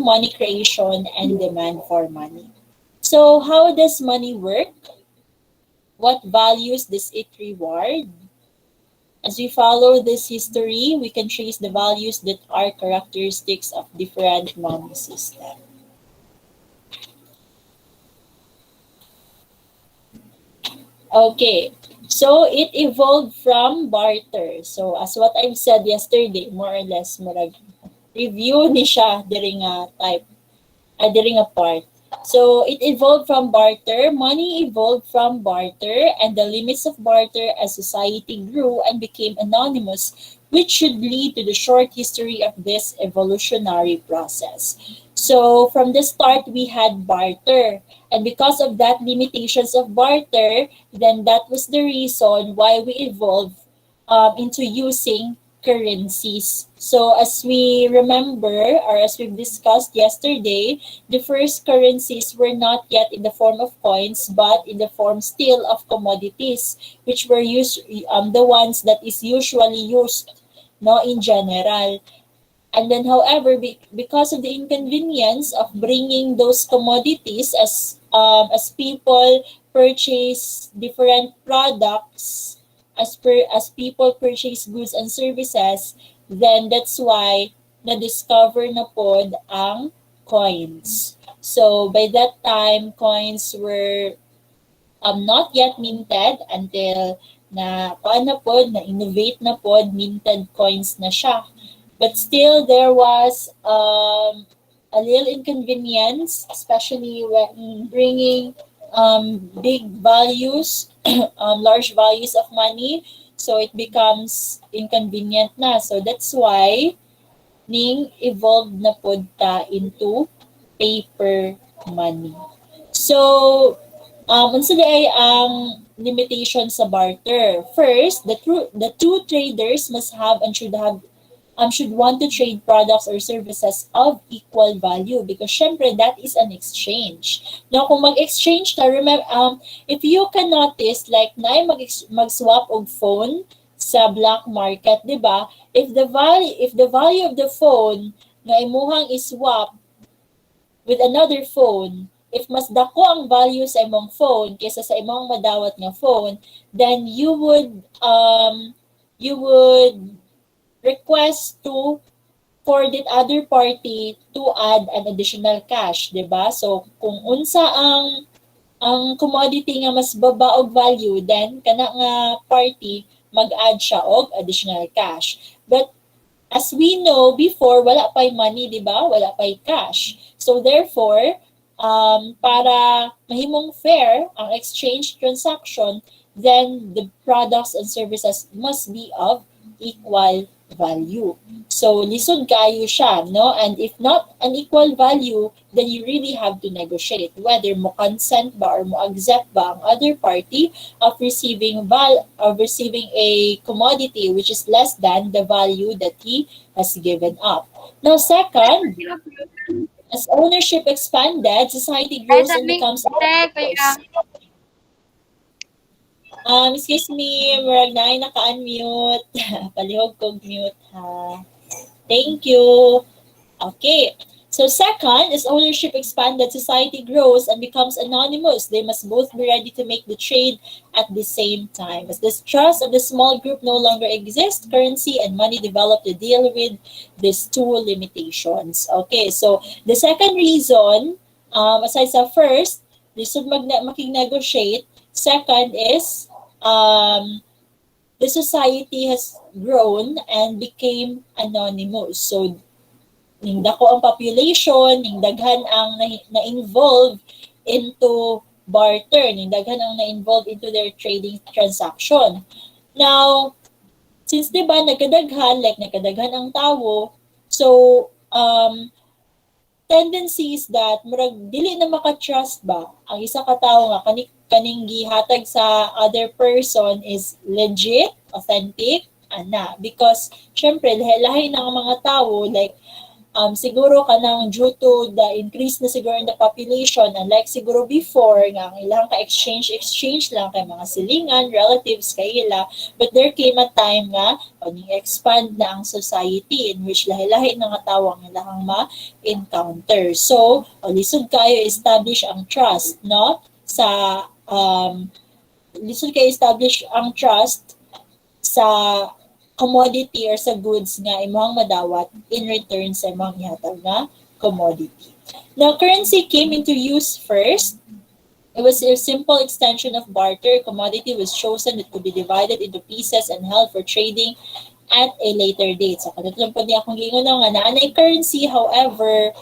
money creation and demand for money. So how does money work? What values does it reward? As we follow this history, we can trace the values that are characteristics of different money systems. Okay, so it evolved from barter. So as what I've said yesterday, more or less, murag review ni siya diri nga type, diri nga part. So it evolved from barter, money evolved from barter, and the limits of barter as society grew and became anonymous, which should lead to the short history of this evolutionary process. So from the start, we had barter. And because of that limitations of barter, then that was the reason why we evolved into using currencies. So as we remember, or as we've discussed yesterday, the first currencies were not yet in the form of coins, but in the form still of commodities, which were used, the ones that is usually used, no, in general. And then, however, because of the inconvenience of bringing those commodities as people purchase different products, as people purchase goods and services, then that's why na-discover na pod ang coins. So by that time, coins were not yet minted until na paano pod, na innovate na pod, minted coins na siya. But still, there was a little inconvenience, especially when bringing big values, large values of money. So it becomes inconvenient na. So that's why ning evolved na pod ta into paper money. So, unsa ay ang limitation sa barter? First, the two traders must have and should want to trade products or services of equal value because syempre that is an exchange. Now kung mag-exchange ka, remember, if you can notice, like na mag-swap og phone sa black market, di ba? If the value of the phone nga imuhang iswap with another phone, if mas dako ang value sa imong phone kaysa sa imong madawat nga phone, then you would request for the other party to add an additional cash, 'di ba? So kung unsa ang commodity nga mas baba og value, then kana nga party mag-add siya og additional cash. But as we know before, wala pay money, 'di ba? Wala pay cash. So therefore, para mahimong fair ang exchange transaction, then the products and services must be of equal value. So, lisod kayo siya, no? And if not an equal value, then you really have to negotiate whether mo consent ba or mo accept ba ang other party of receiving a commodity which is less than the value that he has given up. Now, second, as ownership expanded, society grows and becomes excuse me, murag na ay naka-unmute. Palihog kong mute ha. Thank you. Okay. So second, as ownership expanded, society grows and becomes anonymous. They must both be ready to make the trade at the same time. As the trust of the small group no longer exists, currency and money develop to deal with these two limitations. Okay, so the second reason, aside sa first, lisod makig-negotiate. Second is, the society has grown and became anonymous. So, ning dako ang population, ning daghan ang na-involve into barter, ning daghan ang na-involve into their trading transaction. Now, since diba nagkadaghan ang tao, so tendencies that murag dili na maka-trust ba ang isa ka tawo nga kaning gihatag sa other person is legit, authentic, ana, because syempre lahi ng mga tao, like siguro kanang due to the increase na siguro in the population, unlike siguro before nga ang ilang ka-exchange lang kay mga silingan, relatives kay ila, but there came a time nga expand na ang society in which lahi-lahi na nga tawo ang ilang ma-encounter. So, lisod kayo establish ang trust, no? Sa lisod kayo establish ang trust sa commodity or sa goods nga imong madawat in return sa imong ihatag na commodity. Now, currency came into use first. It was a simple extension of barter. Commodity was chosen that could be divided into pieces and held for trading at a later date. So, katulad po niya akong giingon nga na anay currency, however,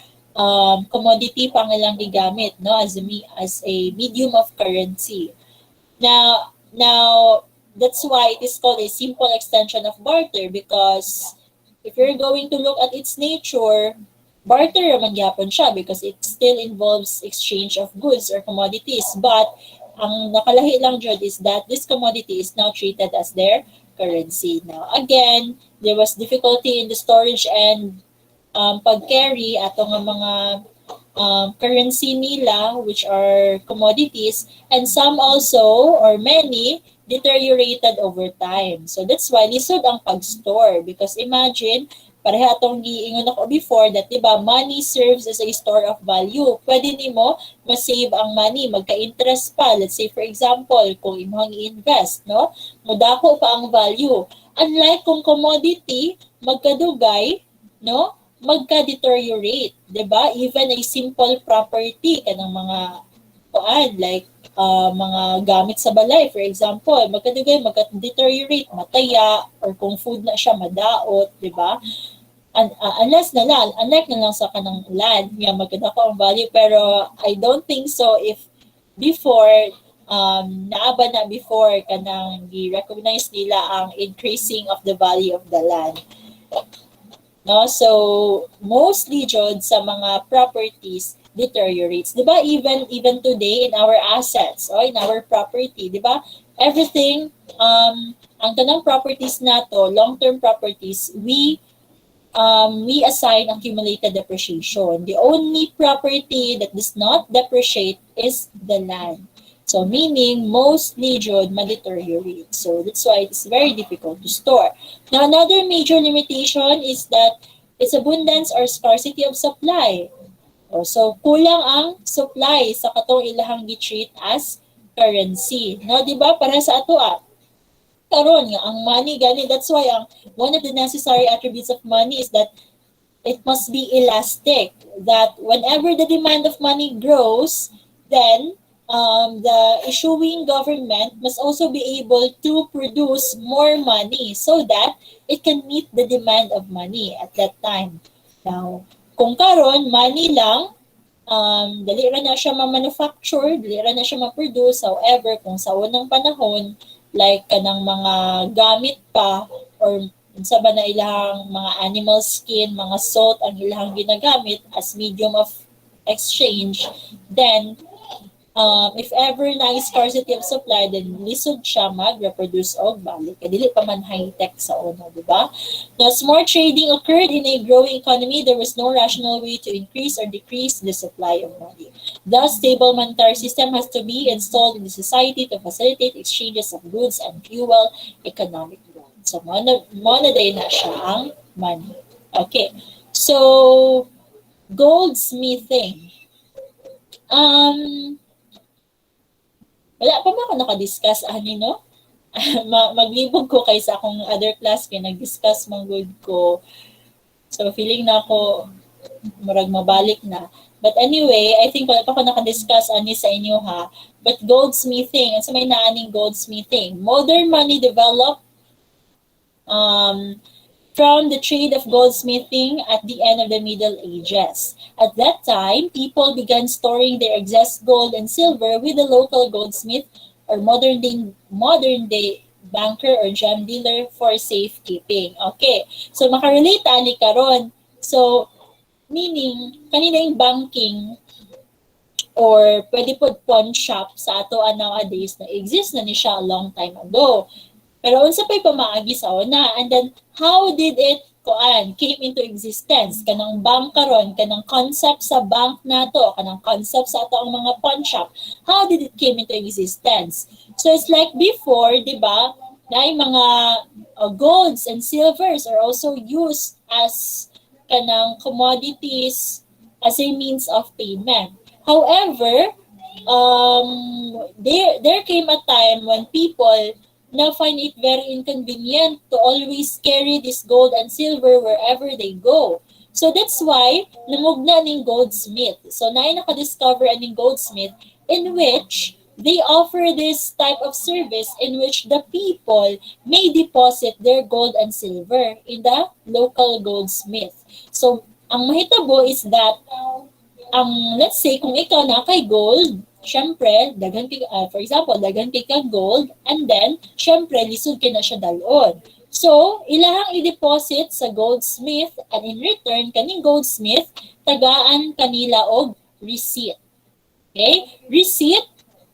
commodity pang ilang gigamit, no, as a medium of currency. Now, that's why it is called a simple extension of barter, because if you're going to look at its nature, barter naman gyapon siya because it still involves exchange of goods or commodities. But ang nakalahi lang jud is that this commodity is now treated as their currency. Now, again, there was difficulty in the storage and pag-carry atong mga currency nila, which are commodities, and some also, or many, deteriorated over time. So that's why lisod ang pag-store, because imagine, pareha atong giingon ako before that, diba, money serves as a store of value. Pwede nimo ma-save ang money, magka-interest pa. Let's say, for example, kung imong i-invest, no? Mudako pa ang value. Unlike kung commodity, magkadugay, no? Magka-deteriorate, 'di ba? Even a simple property kanang mga like mga gamit sa balay, for example, magkadugay, magka-deteriorate, mataya, or kung food na siya, madaot, 'di ba? Unless na lang, unlike na lang sa kanang land, nga magkadako ang value, pero I don't think so if before naaba na before kanang gi-recognize nila ang increasing of the value of the land. No, so mostly jud sa mga properties deteriorates. 'Di ba, even today in our assets or in our property, 'di ba? Everything ang tanang properties nato, long-term properties, we assign accumulated depreciation. The only property that does not depreciate is the land. So meaning mostly jud ma-deteriorate. So that's why it's very difficult to store. Now, another major limitation is that its abundance or scarcity of supply. So kulang ang supply sa katong ilahang gi-treat as currency. No, di ba? Para sa ato karon nga ang money gani, that's why one of the necessary attributes of money is that it must be elastic. That whenever the demand of money grows, then the issuing government must also be able to produce more money so that it can meet the demand of money at that time. Now, kung karon money lang, dali ra na siya ma-manufacture, dali ra na siya ma-produce. However, kung sa unang panahon, like kanang mga gamit pa, or sa ba na ilang mga animal skin, mga salt ang ilang ginagamit as medium of exchange, then if ever na scarcity of supply, then lisod siya mag-reproduce og balik. Dili pa man high-tech sa una, di ba? As more trading occurred in a growing economy, there was no rational way to increase or decrease the supply of money. Thus, stable monetary system has to be installed in the society to facilitate exchanges of goods and fuel economic growth. So, mo na day na siya ang money. Okay. So, goldsmithing. Wala pa ba ako nakadiscuss, no? Maglibog ko kaysa akong other class kaya nag-discuss manggod ko. So, feeling na ako murag mabalik na. But anyway, I think wala pa ako nakadiscuss sa inyo ha. But goldsmithing, and sa may naaning goldsmithing. Modern money developed from the trade of goldsmithing at the end of the Middle Ages. At that time, people began storing their excess gold and silver with a local goldsmith or modern day banker or gem dealer for safekeeping. Okay, so makarelate ani karon. So, meaning, kanina yung banking or pwede po pawn shop sa ato nowadays na exist na ni siya a long time ago. Pero unsa pa'y pamaagi sa una, and then how did it came into existence. Kanang bank karon, kanang concept sa bank nato, kanang concept sa ato ang mga pawn shop. How did it came into existence? So it's like before, di ba, na yung mga golds and silvers are also used as kanang commodities as a means of payment. However, there came a time when people now find it very inconvenient to always carry this gold and silver wherever they go. So that's why namugna ning goldsmith. So na naka-discover aning goldsmith in which they offer this type of service in which the people may deposit their gold and silver in the local goldsmith. So ang mahitabo is that let's say kung ikaw na kay gold, syempre, daghan kay, for example, daghan kay ka gold, and then, syempre, lisod ka na siya dalon. So, ilahang i-deposit sa goldsmith, and in return, kaning goldsmith, tagaan kanila og receipt. Okay? Receipt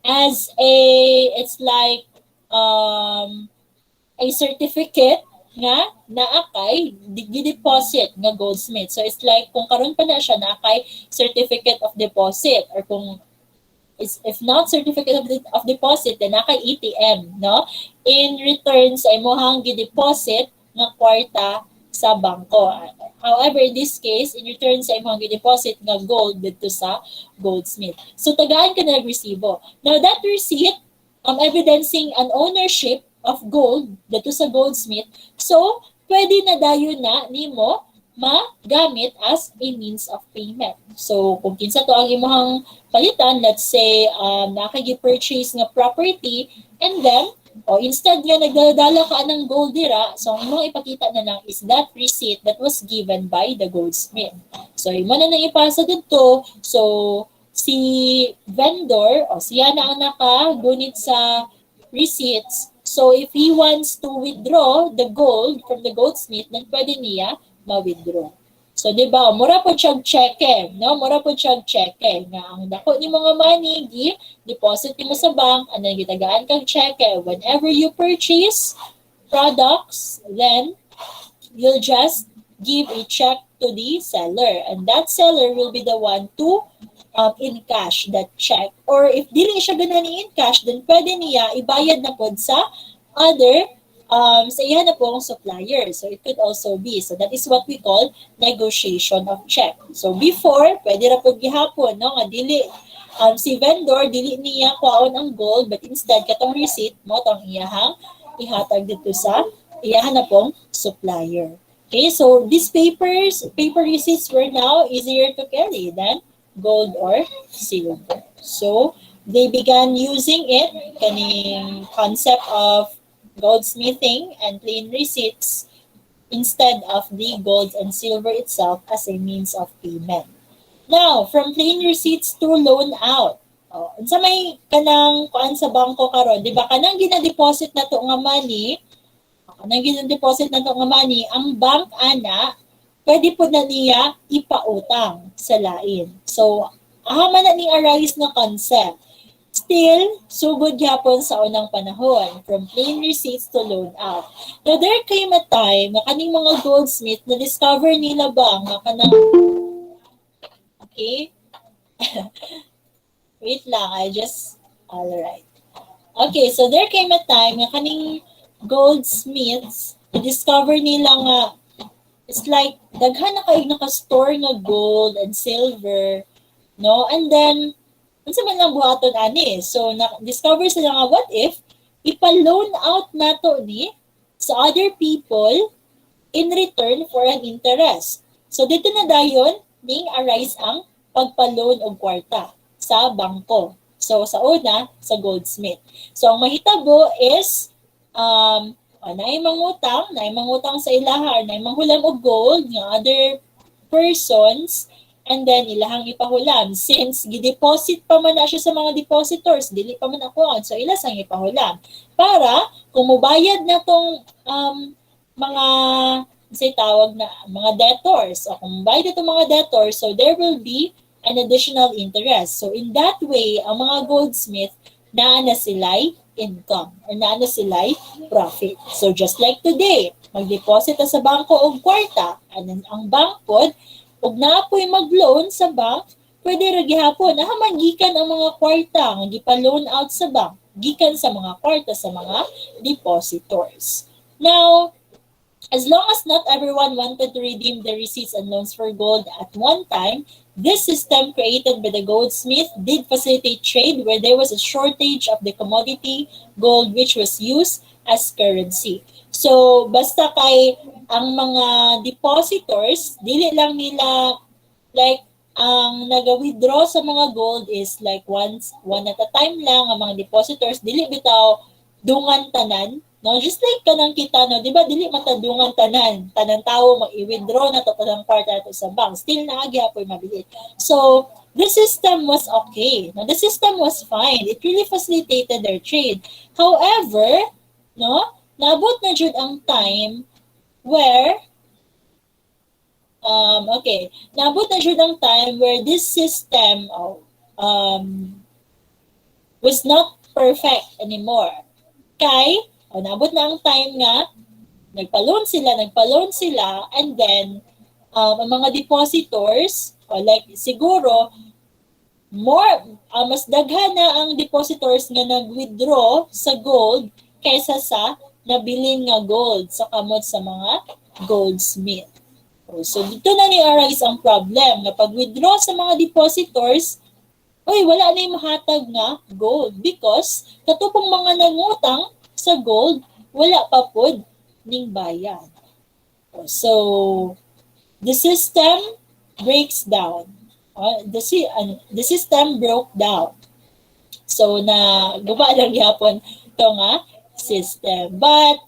as it's like a certificate nga naakay di-deposit nga goldsmith. So it's like kung karon pa na siya naakay certificate of deposit, or kung if not certificate of deposit, then naakay ATM, no? In return sa imong gi-deposit nga kwarta sa bangko. However, in this case, in return sa imong gi-deposit nga gold dito sa goldsmith. So tagaan ka na resibo. Now that receipt evidencing an ownership of gold dito sa goldsmith, so pwede na dayon na nimo magamit as a means of payment. So kung kinsa to ang imong palitan, let's say nakagi-purchase nga property, and then instead nga nagdadala ka ng gold dira, so ang imong ipakita na lang is that receipt that was given by the goldsmith. So imo na nang ipasa dito. So si vendor siya na ang nakagunit sa receipts. So if he wants to withdraw the gold from the goldsmith, then pwede niya ma-withdraw. So di ba, mura po siyang cheque, no? Mura po siyang cheque nga ang dako ni mga money deposit mo sa bank, and then gitagaan kang cheque. Whenever you purchase products, then you'll just give a check to the seller, and that seller will be the one to in cash that check. Or if dili siya ganun in cash, then pwede niya ibayad na po sa other sa iya na pong supplier. So it could also be. So that is what we call negotiation of check. So before, pwede ra po gihapon, no? Nga dili si vendor dili niya kuhaon ang gold, but instead katong receipt mo tong iyahang ihatag dito sa iyahan na pong supplier. Okay, so these paper receipts were now easier to carry than gold or silver. So they began using it, kaning concept of goldsmithing and plain receipts instead of the gold and silver itself as a means of payment. Now, from plain receipts to loan out. Unsa may kanang kuan sa bangko karon, di ba? Kanang gina-deposit na to nga money, ang bank ana pwede po na niya ipautang sa lain. So, man na ni arise na concept. Still, sugod yapon sa unang panahon, from plain receipts to loan out. Now, there came a time na kaning mga goldsmith na discover nila ba nga kanang okay? Wait lang, alright. Okay, so there came a time na kaning goldsmiths na discover nila nga it's like daghan na kayo naka-store nga gold and silver, no? And then unsa man lang buhaton ani. So na-discover sila nga what if ipa-loan out nato ni sa other people in return for an interest. So dito na dayon ning arise ang pagpa-loan og kwarta sa bangko. So sa una sa goldsmith. So ang mahitabo is naay mangutang sa ilaha, naay manghulam og gold nga other persons, and then ilahang ipahulam. Since gideposit pa man na siya sa mga depositors, dili pa man ako, so ila sang ipahulam. Para kung mubayad na tong mga tawag na mga debtors, o kung mubayad na tong mga debtors, so there will be an additional interest. So in that way, ang mga goldsmith na sila'y income or naano sila'y profit. So just like today, mag-deposit sa bangko og kwarta, and ang bank pod, ug naapoy mag-loan sa bank, pwede ra gihapon magikan ang mga kwarta nga gipa-loan out sa bank, gikan sa mga kwarta sa mga depositors. Now, as long as not everyone wanted to redeem the receipts and loans for gold at one time, this system created by the goldsmith did facilitate trade where there was a shortage of the commodity gold which was used as currency. So, basta kay ang mga depositors, dili lang nila like ang naga-withdraw sa mga gold is like one at a time lang ang mga depositors, dili bitaw dungan tanan, no? Just like kanang kita, no, di ba dili matadungan tanan tao mag-i-withdraw na to tanang part ato sa bank, still naagi apoy mabili. So the system was okay, no? The system was fine, it really facilitated their trade. However, no, nabot na jud ang time where nabot na jud ang time where this system was not perfect anymore. Kay, nabot na ang time nga, nagpa-loan sila, and then, ang mga depositors, like siguro, mas daghan na ang depositors nga nag-withdraw sa gold kaysa sa nabilin nga gold sa kamot sa mga goldsmith. So, dito na ni arise ang problem. Na pag-withdraw sa mga depositors, wala na yung mahatag nga gold because katupong mga nangutang sa gold, wala pa pod ning bayan. So, the system breaks down. The system broke down. So, na guba lang yapon ito nga system. But,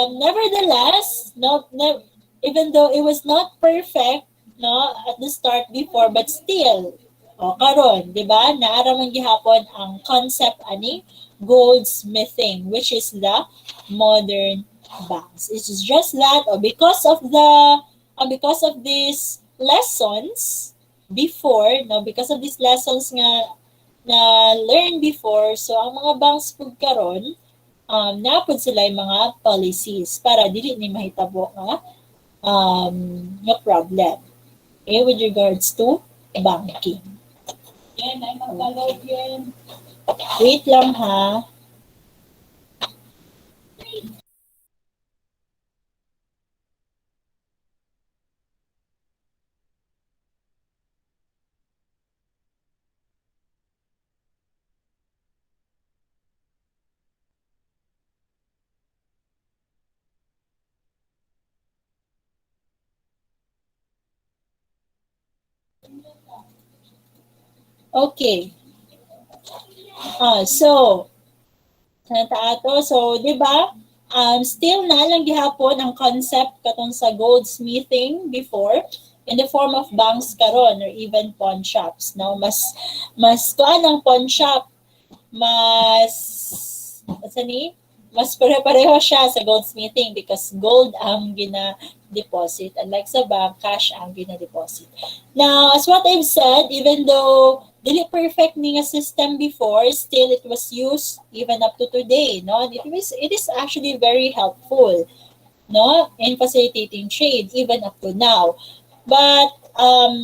nevertheless, even though it was not perfect, no, at the start before, but still, karon, di ba, naara man gihapon ang concept ani goldsmithing, which is the modern banks. It's just that, because of these lessons before, no, because of these lessons nga na learned before, so ang mga banks pud karon, napod sila yung mga policies para dili ni mahitabo nga problem. Okay, with regards to banking. Yan, ay mag-allow yan. Wait lang ha. Okay. So, di ba, still na lang gihapon ang concept katong sa goldsmithing before in the form of banks karon or even pawn shops. Now, mas kuan ang pawn shop, mas pare-pareho siya sa goldsmithing because gold ang gina-deposit. Unlike sa bank, cash ang gina-deposit. Now, as what I've said, even though dili perfect ni nga system before, still it was used even up to today, no? And it is actually very helpful, no, in facilitating trade even up to now. But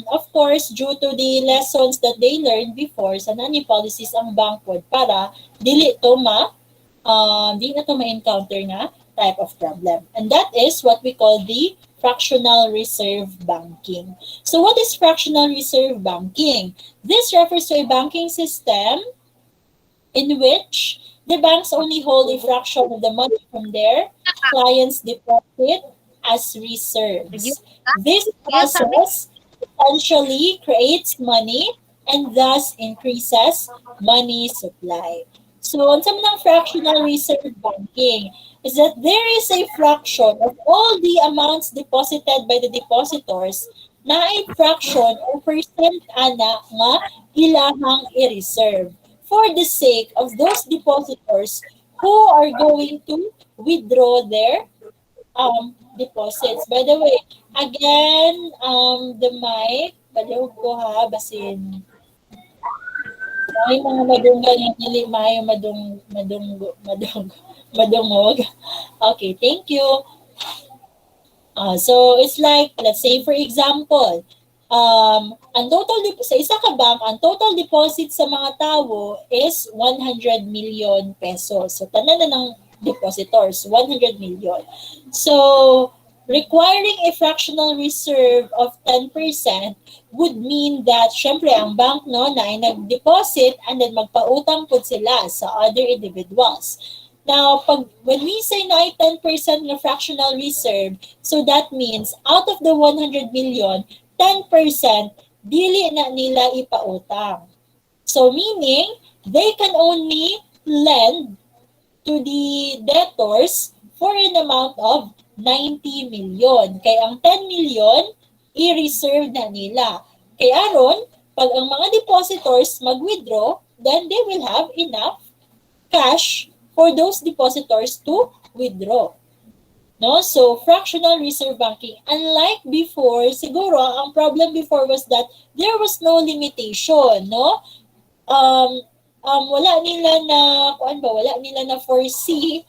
of course, due to the lessons that they learned before, sa nani policies ang bank pod para dili na to ma-encounter na type of problem. And that is what we call the fractional reserve banking. So what is fractional reserve banking? This refers to a banking system in which the banks only hold a fraction of the money from their clients' deposit as reserves. This process essentially creates money and thus increases money supply. So, ang sabi ng fractional reserve banking is that there is a fraction of all the amounts deposited by the depositors na a fraction or percent ana nga ilahang i-reserve for the sake of those depositors who are going to withdraw their deposits. By the way, again, the mic, baliw ko ha, basin. Ay, mga madunggan yung dili maayo madungog. Okay, thank you. So it's like, let's say for example, ang sa isa ka bank, ang total deposit sa mga tao is 100 million pesos. So tanan na ng depositors, 100 million. So requiring a fractional reserve of 10% would mean that syempre ang bank no na ay nag-deposit and then magpautang po sila sa other individuals. Now, when we say na ay 10% na fractional reserve, so that means out of the 100 million, 10% dili na nila ipautang. So meaning, they can only lend to the debtors for an amount of 90 million. Kaya ang 10 million, i-reserve na nila. Kaya aron, pag ang mga depositors mag-withdraw, then they will have enough cash for those depositors to withdraw. No? So, fractional reserve banking, unlike before, siguro, ang problem before was that there was no limitation, no? Wala nila na, wala nila na foresee,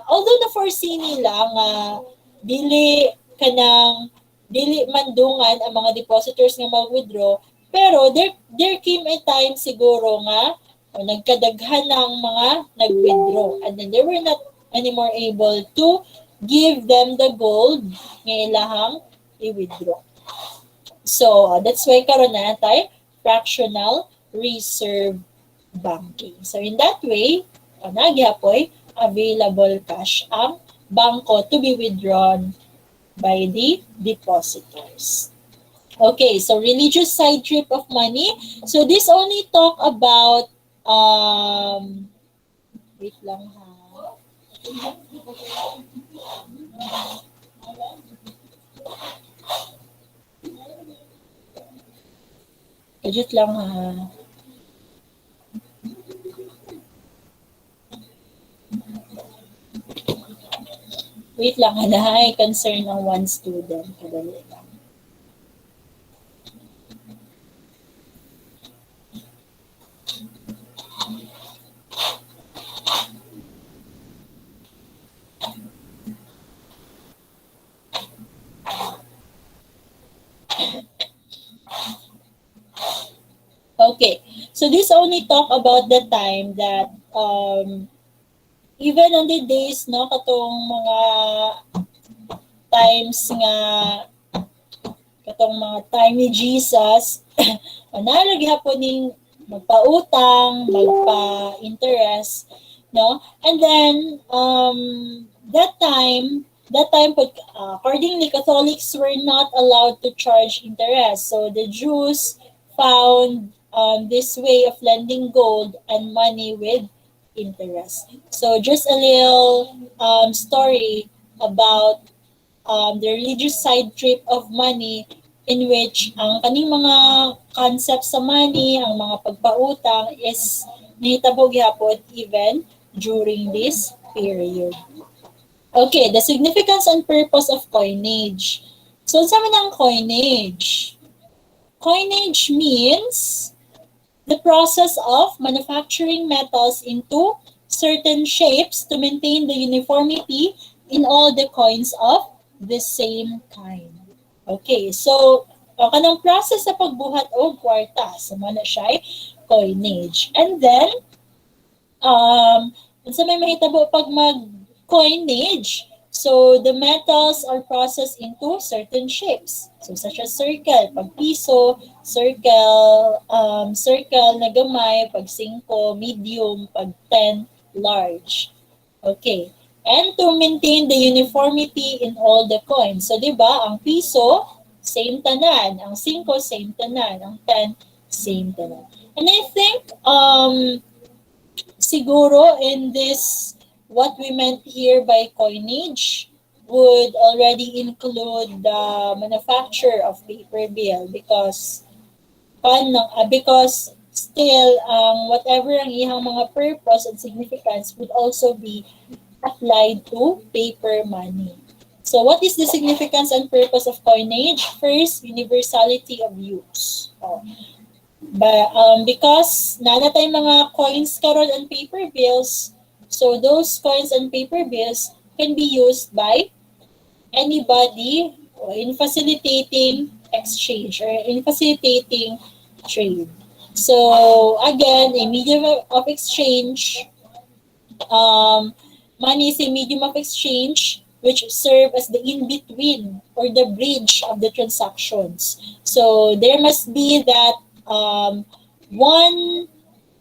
although na foresee nila nga dili kanang dili mandungan ang mga depositors nga mag-withdraw, pero there came a time siguro nga nagkadaghan ng mga nag-withdraw and then they were not anymore able to give them the gold nga ilahang i-withdraw. So, that's why karon na tayo fractional reserve banking. So, in that way, nagyapoy available cash ang bangko to be withdrawn by the depositors. Okay, so religious side trip of money. So this only talk about wait lang ha. Wait lang ha. Wait lang ha, na concern ng one student. Kadali lang. Okay, so this only talk about the time that even on the days no katong mga times nga katong mga time ni Jesus manalo gyapon ning magpautang, magpa-interest, no? And then that time accordingly Catholics were not allowed to charge interest. So the Jews found this way of lending gold and money with interest. So just a little story about the religious side trip of money in which ang kaning mga concept sa money, ang mga pagpautang is nahitabo gyapon even during this period. Okay, the significance and purpose of coinage. So, sa man ang coinage? Coinage means the process of manufacturing metals into certain shapes to maintain the uniformity in all the coins of the same kind. Okay, so kanang process sa pagbuhat og kwarta sa mana siya coinage. And then unsa may mahitabo pag mag-coinage? So the metals are processed into certain shapes. So such as circle, pag piso, circle na gamay, pag 5, medium, pag 10, large. Okay. And to maintain the uniformity in all the coins. So, di ba, ang piso, same tanan. Ang 5, same tanan. Ang 10, same tanan. And I think, siguro in this, what we meant here by coinage would already include the manufacture of paper bill because still, whatever ang ihang mga purpose and significance would also be applied to paper money. So what is the significance and purpose of coinage? First, universality of use. Because nanatay mga coins karon and paper bills, so those coins and paper bills can be used by anybody in facilitating exchange or in facilitating trade. So again, a medium of exchange, um, money is a medium of exchange which serve as the in-between or the bridge of the transactions. So there must be that one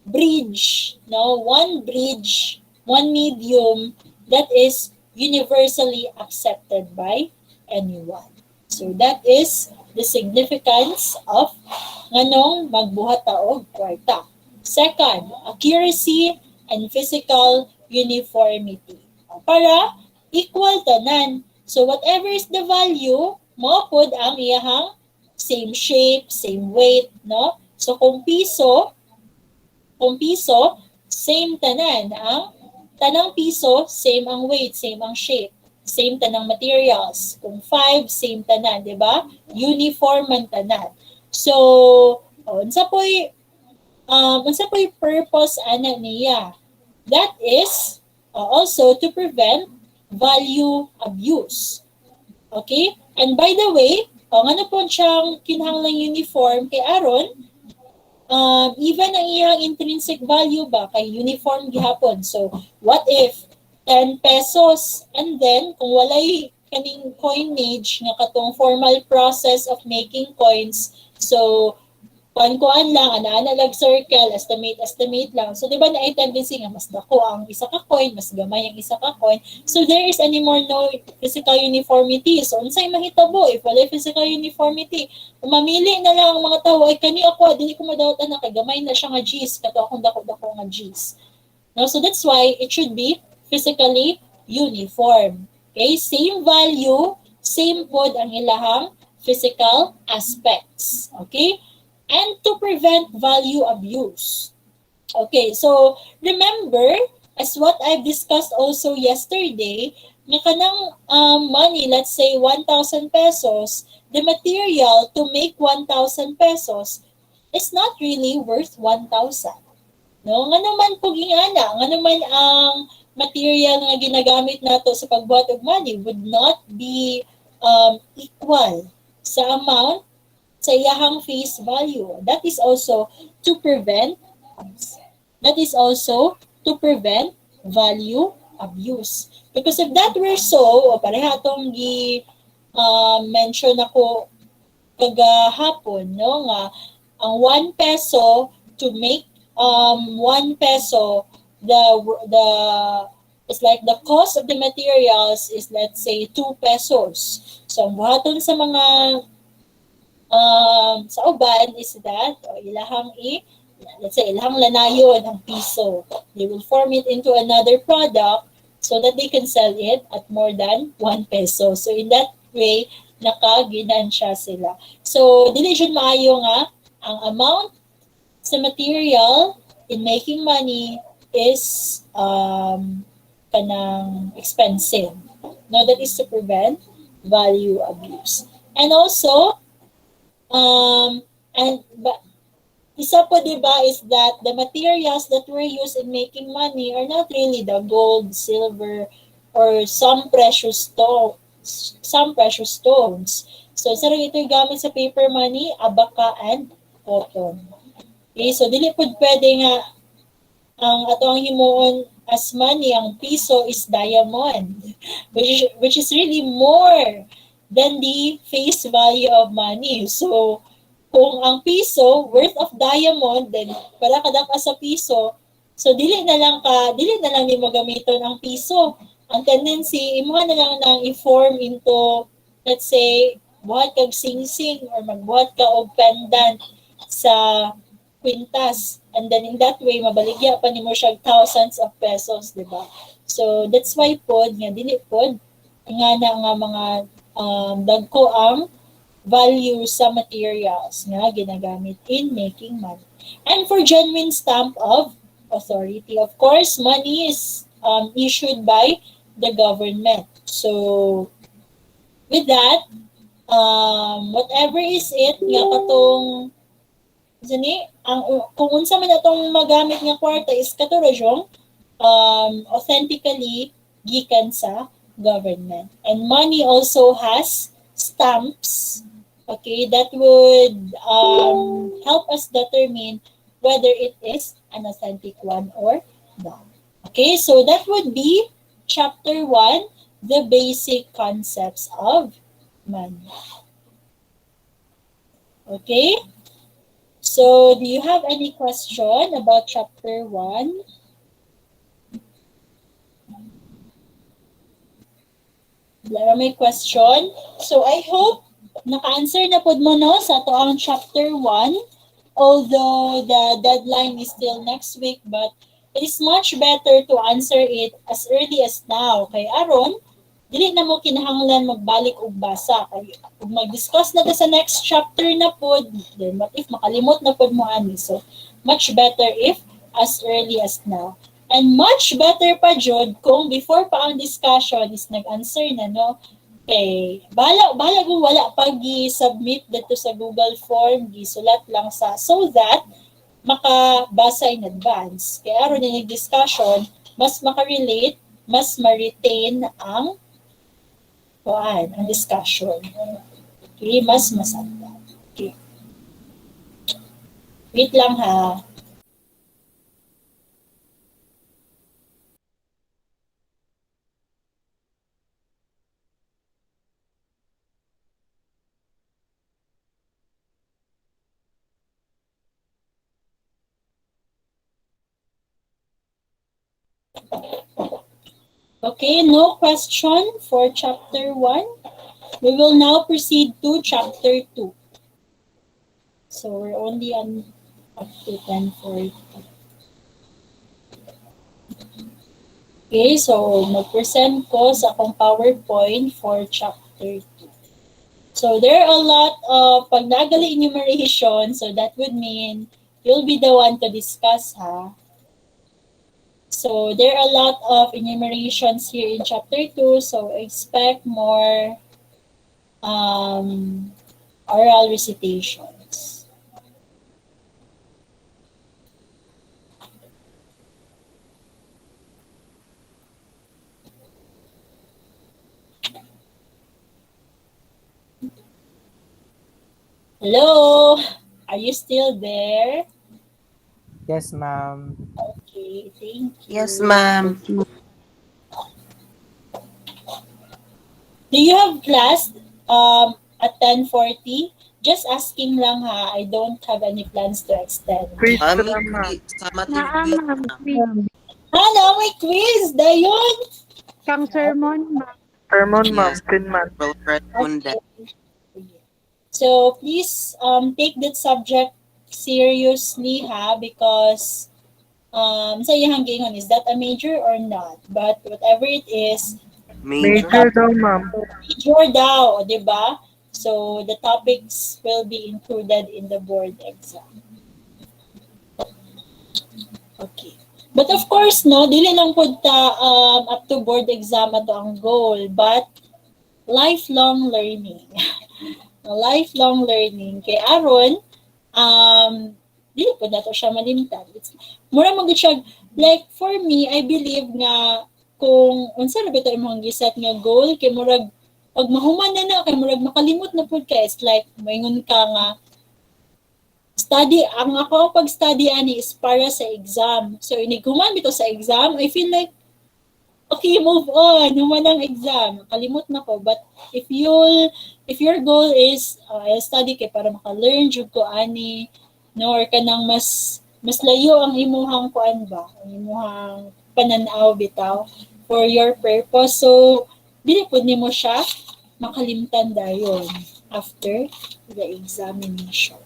bridge, no, one bridge, one medium that is universally accepted by anyone. So that is the significance of nganong magbuhat ta og kwarta. Second, accuracy and physical uniformity. Para equal tanan. So whatever is the value, mo pod ang iyahang same shape, same weight, no? So kung piso, same tanan ang tanang piso, same ang weight, same ang shape, same tanang materials. Kung 5, same tanan, di ba? Uniform man tanan. So, unsa po'y purpose ana niya? That is also to prevent value abuse. Okay? And by the way, ano po siyang kinahanglang uniform kay aron even ang iyang intrinsic value ba kay uniform gihapon. So, what if 10 pesos and then kung walay kaning coinage nga katong formal process of making coins, so kuan lang, ana-ana lag circle, estimate lang. So, di ba na ay tendency nga, mas dako ang isa ka coin, mas gamay ang isa ka coin. So, there is anymore no physical uniformity. So, unsay mahitabo if wala physical uniformity? Mamili na lang ang mga tao, ay kani ako, dili ko madawatan na, kay gamay na siya nga G's, kato akong dako-dako nga G's. No? So, that's why it should be physically uniform. Okay? Same value, same pod ang ilahang physical aspects. Okay? And to prevent value abuse. Okay, so remember, as what I've discussed also yesterday, na kanang money, let's say 1,000 pesos, the material to make 1,000 pesos is not really worth 1,000. No? Nga naman puging ana, nga naman ang material nga ginagamit nato sa pagbuhat og money would not be equal sa amount sa iyahang face value. That is also to prevent value abuse. Because if that were so, pareha itong mention ako kagahapon, no, nga ang 1 peso to make 1 peso, the it's like the cost of the materials is, let's say, 2 pesos. So ang buhaton sa mga sa uban is that let's say ilahang lanayon ang piso. They will form it into another product so that they can sell it at more than 1 peso. So in that way, nakaginansya sila. So dili jud maayo nga ang amount sa material in making money is kanang expensive. No, that is to prevent value abuse. And also, but isa po, di ba, is that the materials that were used in making money are not really the gold, silver, or some precious stones. So, sa ito yung gamit sa paper money, abaka and cotton. Okay, so dili po pwede nga ang atong himuon as money, ang piso is diamond, which is really more than the face value of money. So, kung ang piso worth of diamond, then para kadaka sa piso, so dili na lang nimo gamiton ang piso. Ang tendency, imo na lang nang i-form into, let's say, buhat kag sing-sing or magbuhat ka og pendant sa kwintas. And then in that way, mabaligya pa nimo siya thousands of pesos, di ba? So, that's why pod, nga dili pod, nga na nga mga dagko ang value sa materials nga ginagamit in making money. And for genuine stamp of authority, of course, money is issued by the government. So, with that, whatever is it, nga katong Zani, kung unsa man atong magamit nga kwarta is katuro authentically gikan sa government. And money also has stamps, okay, that would help us determine whether it is an authentic one or not. Okay, so that would be chapter 1, the basic concepts of money. Okay? So, do you have any question about chapter 1? Wala may question? So, I hope naka-answer na pod mo no sa to ang chapter 1. Although the deadline is still next week, but it is much better to answer it as early as now. Kay aron, dili na mo kinahanglan magbalik og basa. Kay kung mag-discuss na ta sa next chapter na pod, then what if makalimot na pod mo ani. So, much better if as early as now. And much better pa jud kung before pa ang discussion is nag-answer na no. Okay, bala kung wala pag i-submit dito sa Google Form, gisulat lang sa so that makabasa in advance. Kaya aron yung discussion, mas makarelate, mas ma-retain ang ang discussion. Okay, mas masanda. Okay. Wait lang ha. Okay, no question for chapter 1. We will now proceed to chapter 2. So we're only on up to 10:40. Okay, so mag-present ko sa akong PowerPoint for chapter 2. So there are a lot of pag nagali enumeration, so that would mean you'll be the one to discuss ha. So there are a lot of enumerations here in chapter 2, so expect more oral recitations. Hello, are you still there? Yes, ma'am. Okay, thank you. Yes, ma'am. Do you have class at 10:40? Just asking lang ha. I don't have any plans to extend. Sama TV. Hala, may quiz! Dayon! Kang sermon, ma'am. Sermon, ma'am. Yes. 10 months. Well, recommend that. So please take that subject seriously ha because sa iyang gingon, is that a major or not? But whatever it is, Major daw, ma'am. major daw, di ba? So the topics will be included in the board exam. Okay. But of course, no, dili lang pud ta up to board exam ato ang goal, but lifelong learning. Lifelong learning. Kay aron, dili po nato siya malimtan. It's, mura magud siya, like for me, I believe nga kung unsa ra bitaw imong giset nga goal kay murag pag mahuman na kay murag makalimot na pud ka, it's like maingon ka nga study, ang ako pag-study ani is para sa exam. So iniguman bitaw sa exam, I feel like okay, move on. Human ang exam. Kalimot na ko. But if your goal is I'll study kay para maka-learn jud ko ani no or kanang mas layo ang imuhang kuan ba, ang imuhang pananaw bitaw for your purpose. So dili pud nimo siya makalimtan dayon after the examination.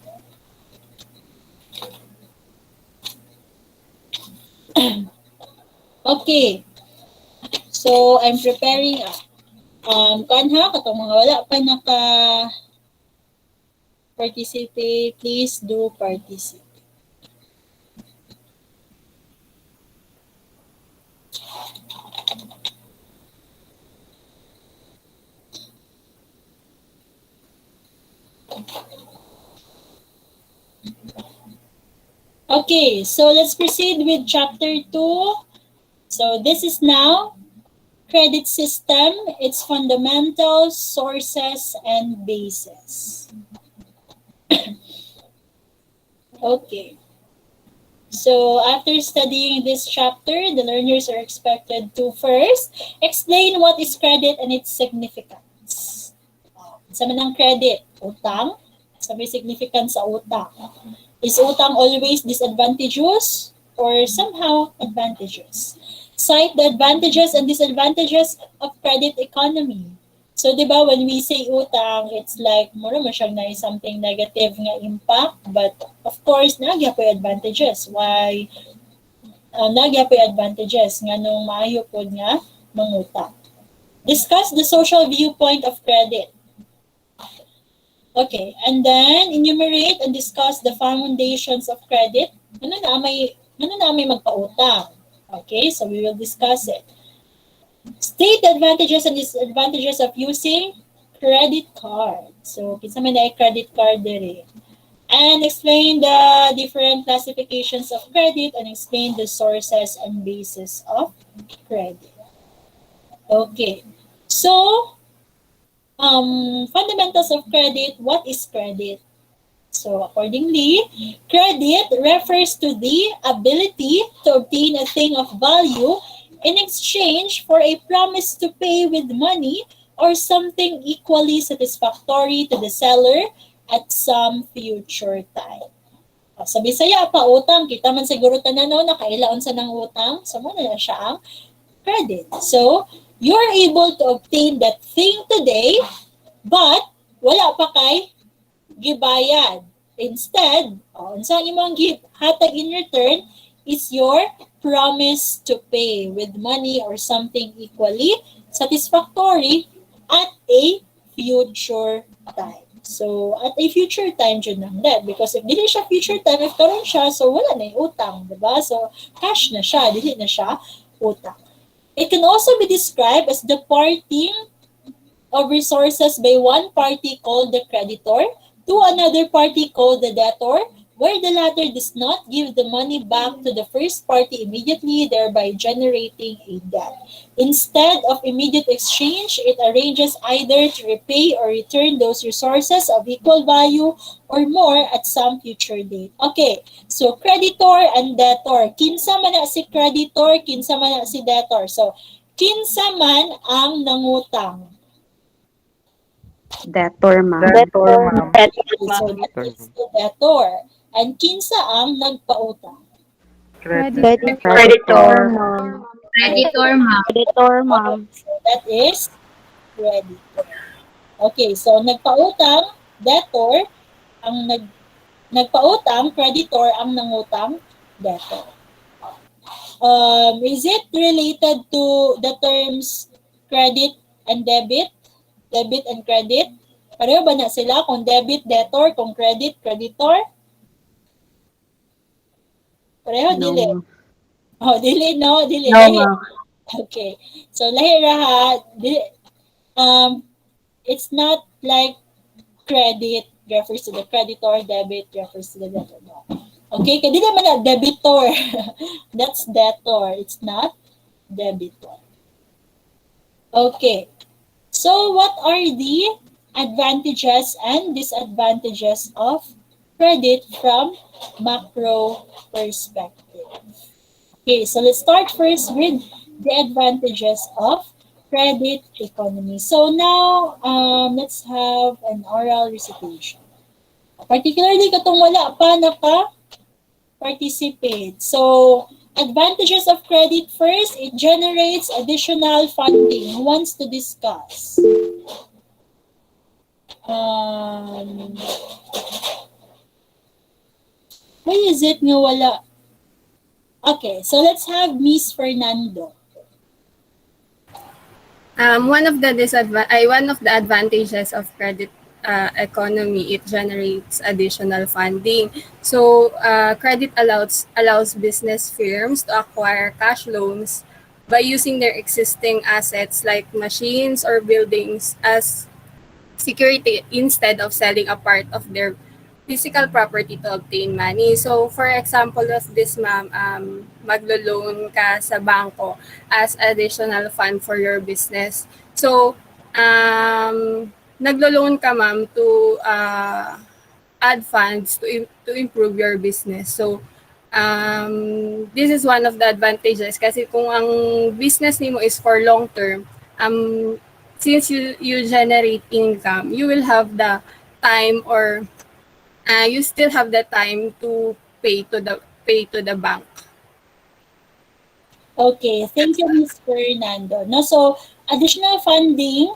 Okay. So, I'm preparing kanha katong mga wala pa naka participate, please do participate. Okay, so let's proceed with chapter 2. So this is now credit system, its fundamentals, sources, and bases. Okay. So after studying this chapter, the learners are expected to first explain what is credit and its significance. Sa manang credit, utang, sa may significance sa utang. Is utang always disadvantageous or somehow advantageous? Cite the advantages and disadvantages of credit economy. So, di ba, when we say utang, it's like, mura mo siyang na something negative nga impact, but of course, nagya po yung advantages. Why? Nagya po yung advantages nga nung maayo po nga mangutang. Discuss the social viewpoint of credit. Okay, and then enumerate and discuss the foundations of credit. Ano na may magpautang? Okay, so we will discuss it. State the advantages and disadvantages of using credit card. So, kinsa man na credit card diri. And explain the different classifications of credit and explain the sources and basis of credit. Okay. So, fundamentals of credit. What is credit? So, accordingly, credit refers to the ability to obtain a thing of value in exchange for a promise to pay with money or something equally satisfactory to the seller at some future time. Sa Bisaya pa utang, kita man siguro tanan no nakailaon sa nang utang, so mo na siya ang credit. So, you're able to obtain that thing today, but wala pa kay gibayad. Instead, unsa imong hatag in return is your promise to pay with money or something equally satisfactory at a future time. So, at a future time dyan lang that. Because if dili siya future time, if karon siya, so wala na yung utang, diba? So, cash na siya, dili na siya utang. It can also be described as the parting of resources by one party called the creditor to another party called the debtor, where the latter does not give the money back to the first party immediately, thereby generating a debt. Instead of immediate exchange, it arranges either to repay or return those resources of equal value or more at some future date. Okay, so creditor and debtor. Kinsa man na si creditor, kinsa man na si debtor. So, kinsa man ang nangutang. Debtor, ma'am. Debtor, ma'am. So, that is the debtor. And kinsa ang nagpautang? Credit. Creditor, ma'am. Creditor, ma'am. Creditor, ma'am. So that is creditor. Okay, so nagpautang, debtor, ang nagpautang, creditor, ang nangutang, debtor. Is it related to the terms credit and debit? Debit and credit? Pareho ba na sila kung debit, debtor, kung credit, creditor? Pareho, No. dili. Oh, dili, no? Dili. No, Lahi. ma'am. Okay. So, lahi raha, dili, it's not like credit refers to the creditor, debit refers to the debtor. No. Okay, kaya di naman na debitor. That's debtor. It's not debitor. Okay. So, what are the advantages and disadvantages of credit from macro perspective? Okay, so let's start first with the advantages of credit economy. So now, let's have an oral recitation. Particularly katong wala pa naka-participate. So, advantages of credit first, it generates additional funding. Who wants to discuss? Why is it nga wala? Okay, so let's have Miss Fernando. One of the advantages of credit economy, it generates additional funding. So credit allows business firms to acquire cash loans by using their existing assets like machines or buildings as security instead of selling a part of their physical property to obtain money. So, for example of this, ma'am, maglo-loan ka sa bangko as additional fund for your business. So, naglo-loan ka, ma'am, to add funds to improve your business. So, this is one of the advantages kasi kung ang business nimo is for long term, since you generate income, you will have the time, or you still have the time to pay to the bank. Okay, thank you, Ms. Fernando. No, so additional funding,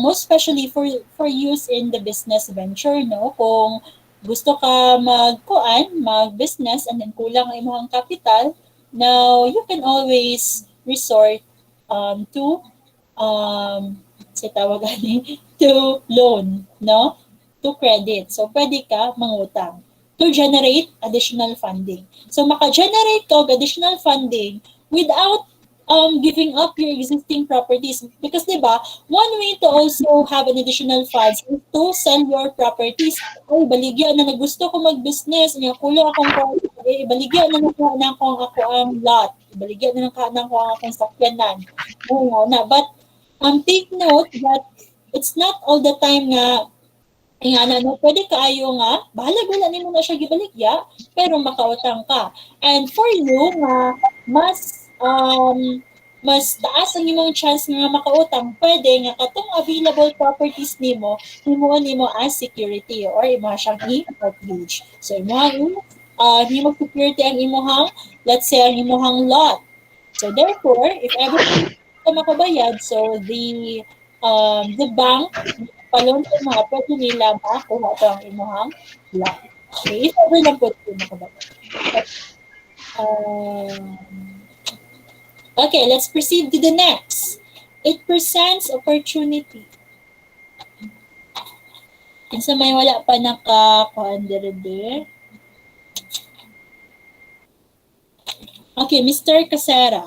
most especially for use in the business venture, no? Kung gusto ka mag-business and then kulang ang imong capital, now you can always resort to to loan, no? To credit. So pwede ka mangutang to generate additional funding. So maka-generate ka of additional funding without giving up your existing properties. Because, di ba, one way to also have an additional funds is to sell your properties. Ay, baligya na gusto ko mag-business, niya kulo akong baligya na nakuha na ako ang lot. Baligya na nakuha na ako ang akong sakyanan. But take note that it's not all the time nga pwede kaayo nga, bahala wala nimo na siya gibaligya, pero makautang ka. And for you nga, mas taas ang imong chance nga makautang, pwede nga katong available properties nimo as security or imo siyang i-mortgage. So imo security ang imong, let's say, ang imong lot. So therefore, if ever ka makabayad, so the bank palon sa mga pwede nila makuha ito ang imuhang lot. Okay, if ever lang po ito makabayad. Okay, let's proceed to the next. It presents opportunity. Kinsa may wala pa nakakuan dire. Okay, Mr. Casera.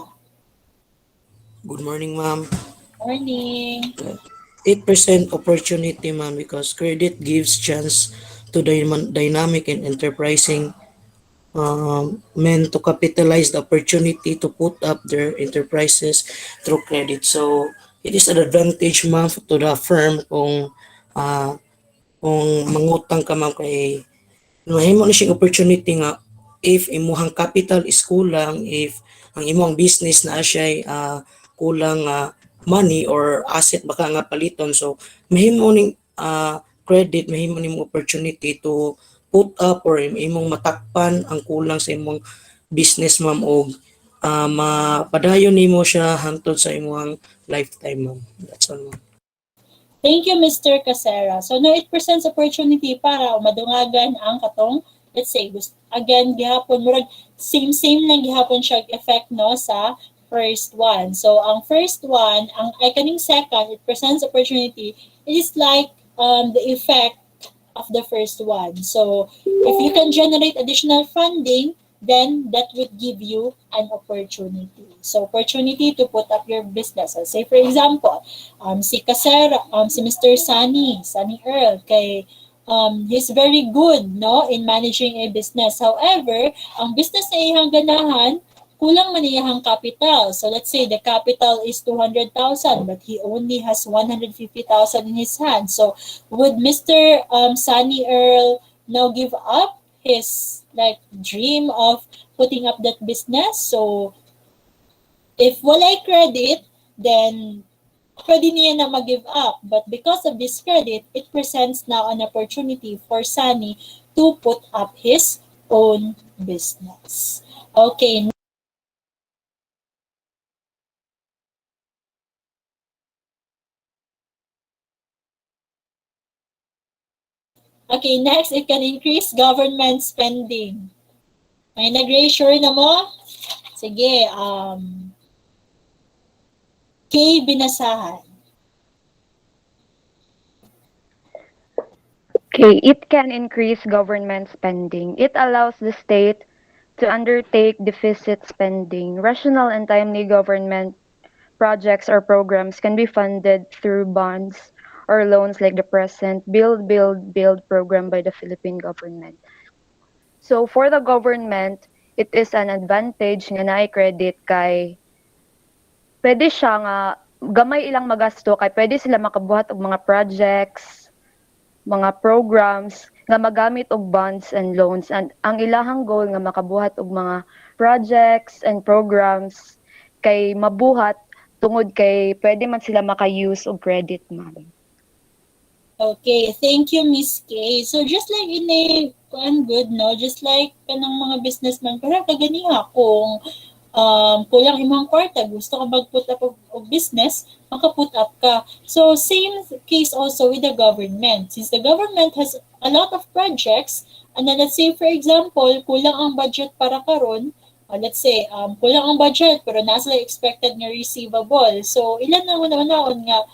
Good morning, ma'am. Morning. 8% opportunity, ma'am, because credit gives chance to dynamic and enterprising men to capitalize the opportunity to put up their enterprises through credit. So it is an advantage, ma'am, to the firm kung mangutang ka, ma'am, kay mahimo ni siyang opportunity nga if imuhang capital is kulang, if ang imong business na siya kulang money or asset baka nga paliton, so mahimo ning credit, mahimo ning opportunity to put up or imong matakpan ang kulang sa imong business, ma'am, og mapadayon nimo siya hangtod sa imong lifetime, ma'am. That's all, ma'am. Thank you, Mr. Casera. So now it presents opportunity para madungagan ang katong, let's say, again, gihapon, murag same lang gihapon siya effect, no, sa first one. So ang first one, ang kaning second, it presents opportunity, it is like the effect of the first one. So if you can generate additional funding, then that would give you an opportunity. So opportunity to put up your business. So, say for example, si Casera, si Mr. Sunny Earl, kay he's very good, no, in managing a business. However, ang business na iyang ganahan, kulang man iyang capital. So let's say the capital is 200,000 but he only has 150,000 in his hand. So would Mr. Sunny Earl now give up his dream of putting up that business? So if walay credit, then pwede niya na mag-give up. But because of this credit, it presents now an opportunity for Sunny to put up his own business. Okay. Okay, next, it can increase government spending. May nag-reassure na mo? Sige, Kay Binasahan. Okay, it can increase government spending. It allows the state to undertake deficit spending. Rational and timely government projects or programs can be funded through bonds or loans like the present Build program by the Philippine government. So for the government, it is an advantage nga naay credit kay pwede siya nga gamay ilang magasto kay pwede sila makabuhat og mga projects, mga programs nga magamit og bonds and loans, and ang ilahang goal nga makabuhat og mga projects and programs kay mabuhat tungod kay pwede man sila maka-use og credit, ma'am. Okay, thank you, Miss Kay. So just like in a good, no? Just like kanang mga businessman, pero kaganiha kung kulang imong kwarta, gusto ka mag-put up of business, maka-put up ka. So same case also with the government. Since the government has a lot of projects, and then let's say for example, kulang ang budget para karon, let's say kulang ang budget pero nasa expected nga receivable. So ilan na una-unaon nga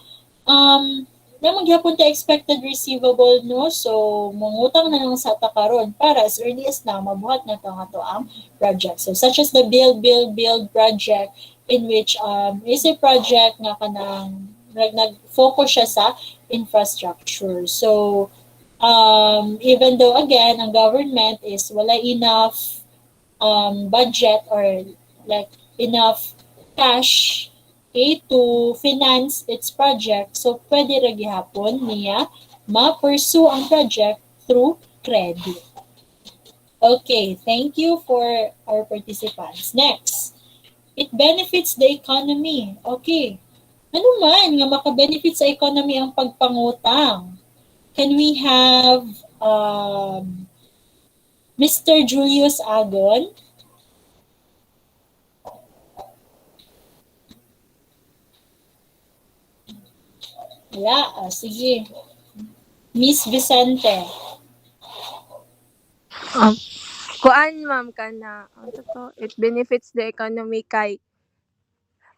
na maghapon ta expected receivable, no? So mangutang na lang sa ta karon para as early as now mabuhat na to nga to ang project. So such as the build project, in which is a project nga kanang nag-focus siya sa infrastructure. So even though again ang government is wala enough budget or like enough cash to finance its project, so pwede ra gihapon niya ma-pursue ang project through credit. Okay, thank you for our participants. Next, it benefits the economy. Okay, ano man nga maka-benefit sa economy ang pagpangutang? Can we have Mr. Julius Agon? Sige. Miss Vicente. Kuan ma'am kana it benefits the economy kay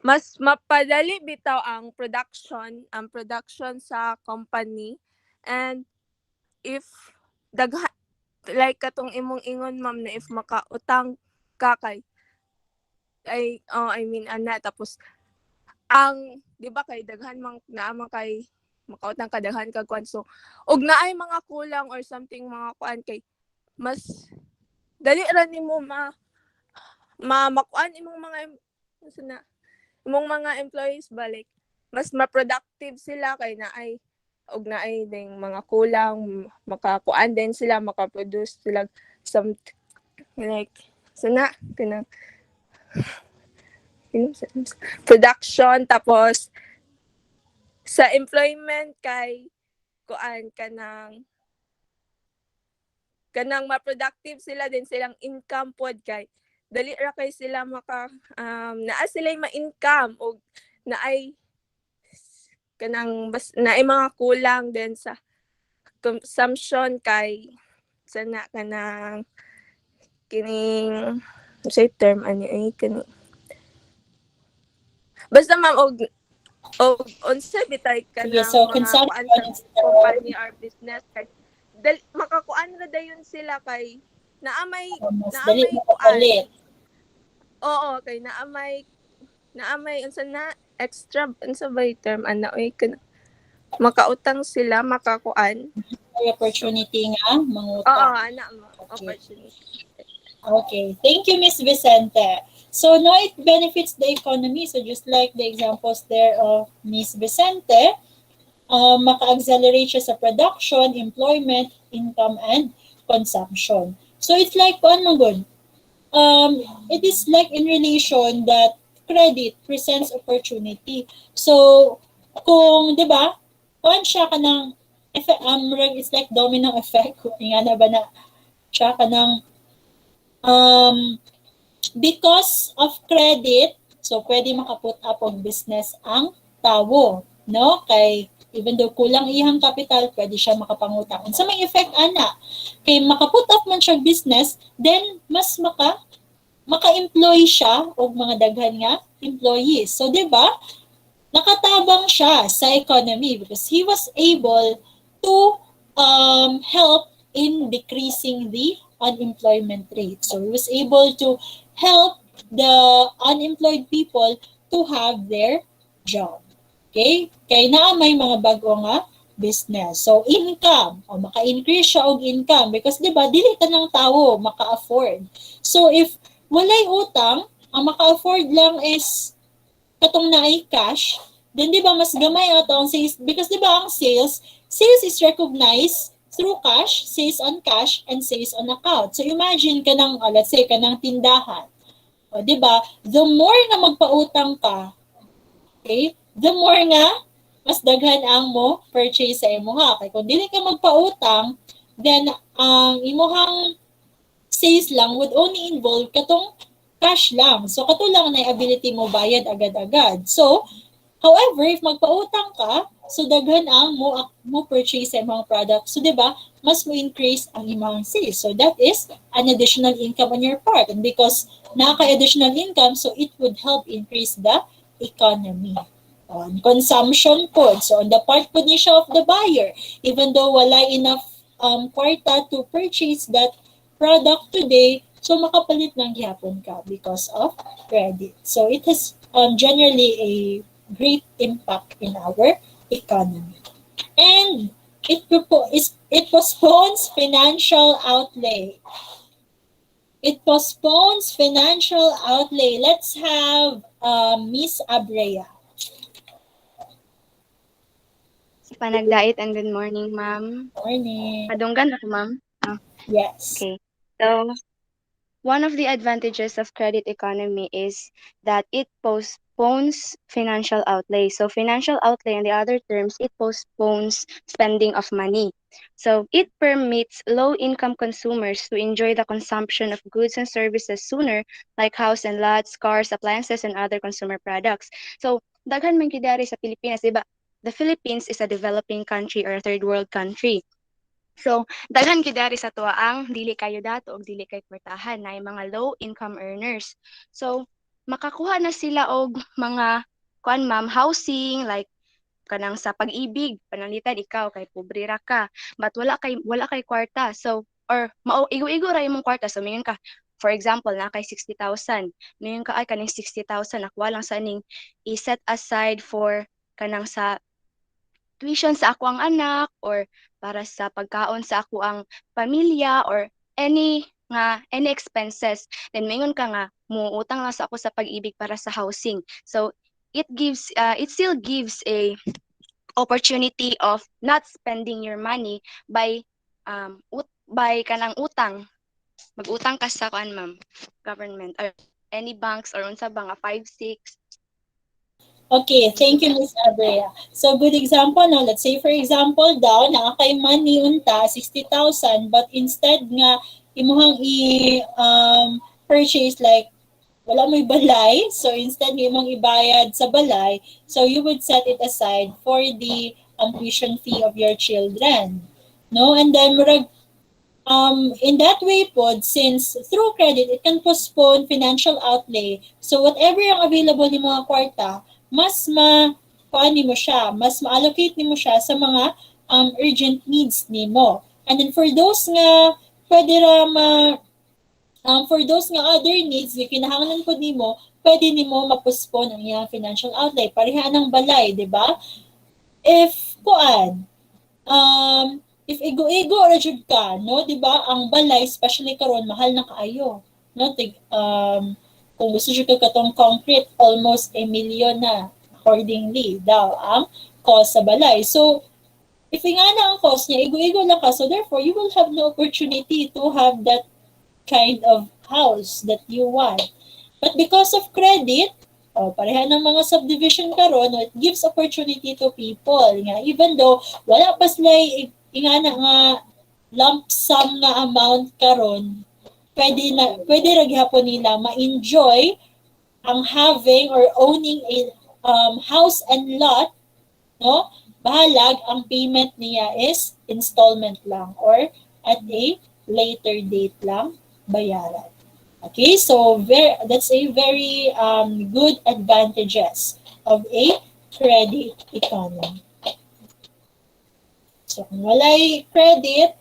mas mapadali bitaw ang production sa company, and if like katong imong ingon ma'am na if makautang ka kay tapos ang di ba kay daghan mang naamang kay makautang ka daghan ka kuan, so og naay mga kulang or something mga kuan kay mas dali ra nimo makuan imong mga employees balik, mas ma-productive sila kay naay ding mga kulang, makakuan din sila, makaproduce sila some like sana kanang production. Tapos sa employment kay kuan kanang ma-productive sila din silang income pod kay dali ra kay sila naa sila ma-income og naay naay mga kulang din sa consumption kay sana kanang kining say term ani kining basta ma'am og unsa bitay ka na so consumption company or business kay makakuan ra dayon sila kay naamay kuan. Oo, kay naamay unsa na extra unsa ba term makautang sila, makakuan opportunity nga mangutang. Oo, opportunity. Okay, thank you, Miss Vicente. So now it benefits the economy. So just like the examples there of Miss Vicente, maka-accelerate siya sa production, employment, income, and consumption. So it's like, it is like in relation that credit presents opportunity. So, kung, di ba, kuan siya ka ng, it's like domino effect, nga na ba na, siya ka ng, because of credit, so pwede makaput up on business ang tao, no? Kay, even though kulang iyang capital, pwede siya makapangutang. Sa may effect, kay makaput up man siya business, then mas maka-employ siya o mga daghan nga employees. So, di ba, nakatabang siya sa economy because he was able to help in decreasing the unemployment rate. So, he was able to help the unemployed people to have their job. Okay? Kaya na may mga bago nga business. So income, o maka-increase siya og income because 'di ba dili tanang tawo maka-afford. So if walay utang, ang maka-afford lang is katong naay cash, then 'di ba mas gamay ato ang sales because 'di ba ang sales is recognized through cash, sales on cash, and sales on account. So imagine kanang let's say kanang tindahan. O 'di ba? The more nga magpautang ka, okay? The more nga mas daghan ang mo purchase sa imuha. Kay kung dili ka magpautang, then ang imuhang sales lang would only involve katong cash lang. So kato lang na ability mo bayad agad-agad. So however, if magpautang ka, so daghan ang mo purchase sa imong product. So 'di ba, mas mo increase ang imong sales. So that is an additional income on your part. And because naka-additional income, so it would help increase the economy. On consumption po. So on the part po niya of the buyer, even though wala enough kwarta to purchase that product today, so makapalit ng gihapon ka because of credit. So it has generally a great impact in our economy. And it postpones financial outlay. It postpones financial outlay. Let's have Miss Abrea. Panagdait and good morning, ma'am. Morning. Madunggan ako, ma'am. Yes. Okay. So, one of the advantages of credit economy is that it postpones financial outlay. So, financial outlay, in the other terms, it postpones spending of money. So, it permits low-income consumers to enjoy the consumption of goods and services sooner, like house and lots, cars, appliances, and other consumer products. So, daghan man gyud dari sa Pilipinas, diba? The Philippines is a developing country or a third world country. So, daghan gyud dari sa tuwa ang dili kayo dato og dili kay kwartahan na mga low income earners. So, makakuha na sila og mga kuan ma'am housing like kanang sa pag-ibig panalitan ikaw kay pobre ra ka but wala kay kwarta. So, or igo-igo ra imong kwarta so mingon ka for example na kay 60,000 mingon ka ay kaning 60,000 nakuha lang sa ning i-set aside for kanang sa tuition sa ako ang anak or para sa pagkaon sa ako ang pamilya or any expenses, then mingon ka nga muutang lang sa ako sa pag-ibig para sa housing. So it still gives a opportunity of not spending your money by kanang utang. Mag-utang ka sa kuan ma'am, government or any banks or unsa ba nga 5, 6. Okay, thank you, Ms. Abrea. So, good example, no? Let's say, for example, daw, nakakay money unta, 60,000, but instead nga, imuhang purchase like, wala mo'y balay, so instead nga imong ibayad sa balay, so you would set it aside for the tuition fee of your children. No? And then, in that way po, since through credit, it can postpone financial outlay. So, whatever yung available ni mga kwarta, mas mas ma-allocate nimo siya sa mga urgent needs nimo. And then for those nga pwede ra for those nga other needs nga kinahanglan pud nimo, pwede nimo ma-postpone ang iyang financial outlay. Pareha ng balay, di ba? If igo-igo ra jud ka, no, di ba? Ang balay especially karon mahal na kaayo, no? Kung gusto siya katong concrete, almost 1 million na accordingly daw ang cost sa balay. So, if nga na ang cost niya, igo-igo lang ka, so therefore, you will have no opportunity to have that kind of house that you want. But because of credit, pareha ng mga subdivision karon, it gives opportunity to people. Nga, even though wala pa sila nga lump sum na amount karon, pwede ra gyapon nila ma-enjoy ang having or owning a house and lot, no? Bahalag ang payment niya is installment lang or at a later date lang bayaran. Okay, so that's a very good advantages of a credit economy. So kung walay credit,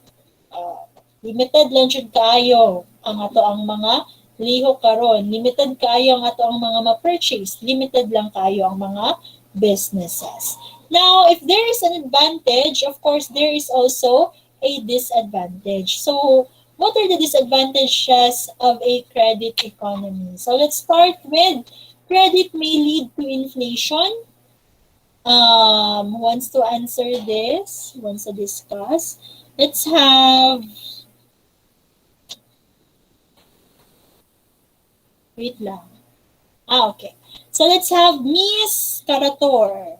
limited lang jud kaayo ang ato ang mga liho karon, limited kaayo ang ato ang mga ma-purchase, limited lang kaayo ang mga businesses. Now, if there is an advantage, of course, there is also a disadvantage. So, what are the disadvantages of a credit economy? So, let's start with credit may lead to inflation. Who wants to answer this? Who wants to discuss? Let's have, wait lang. Okay. So let's have Miss Carator.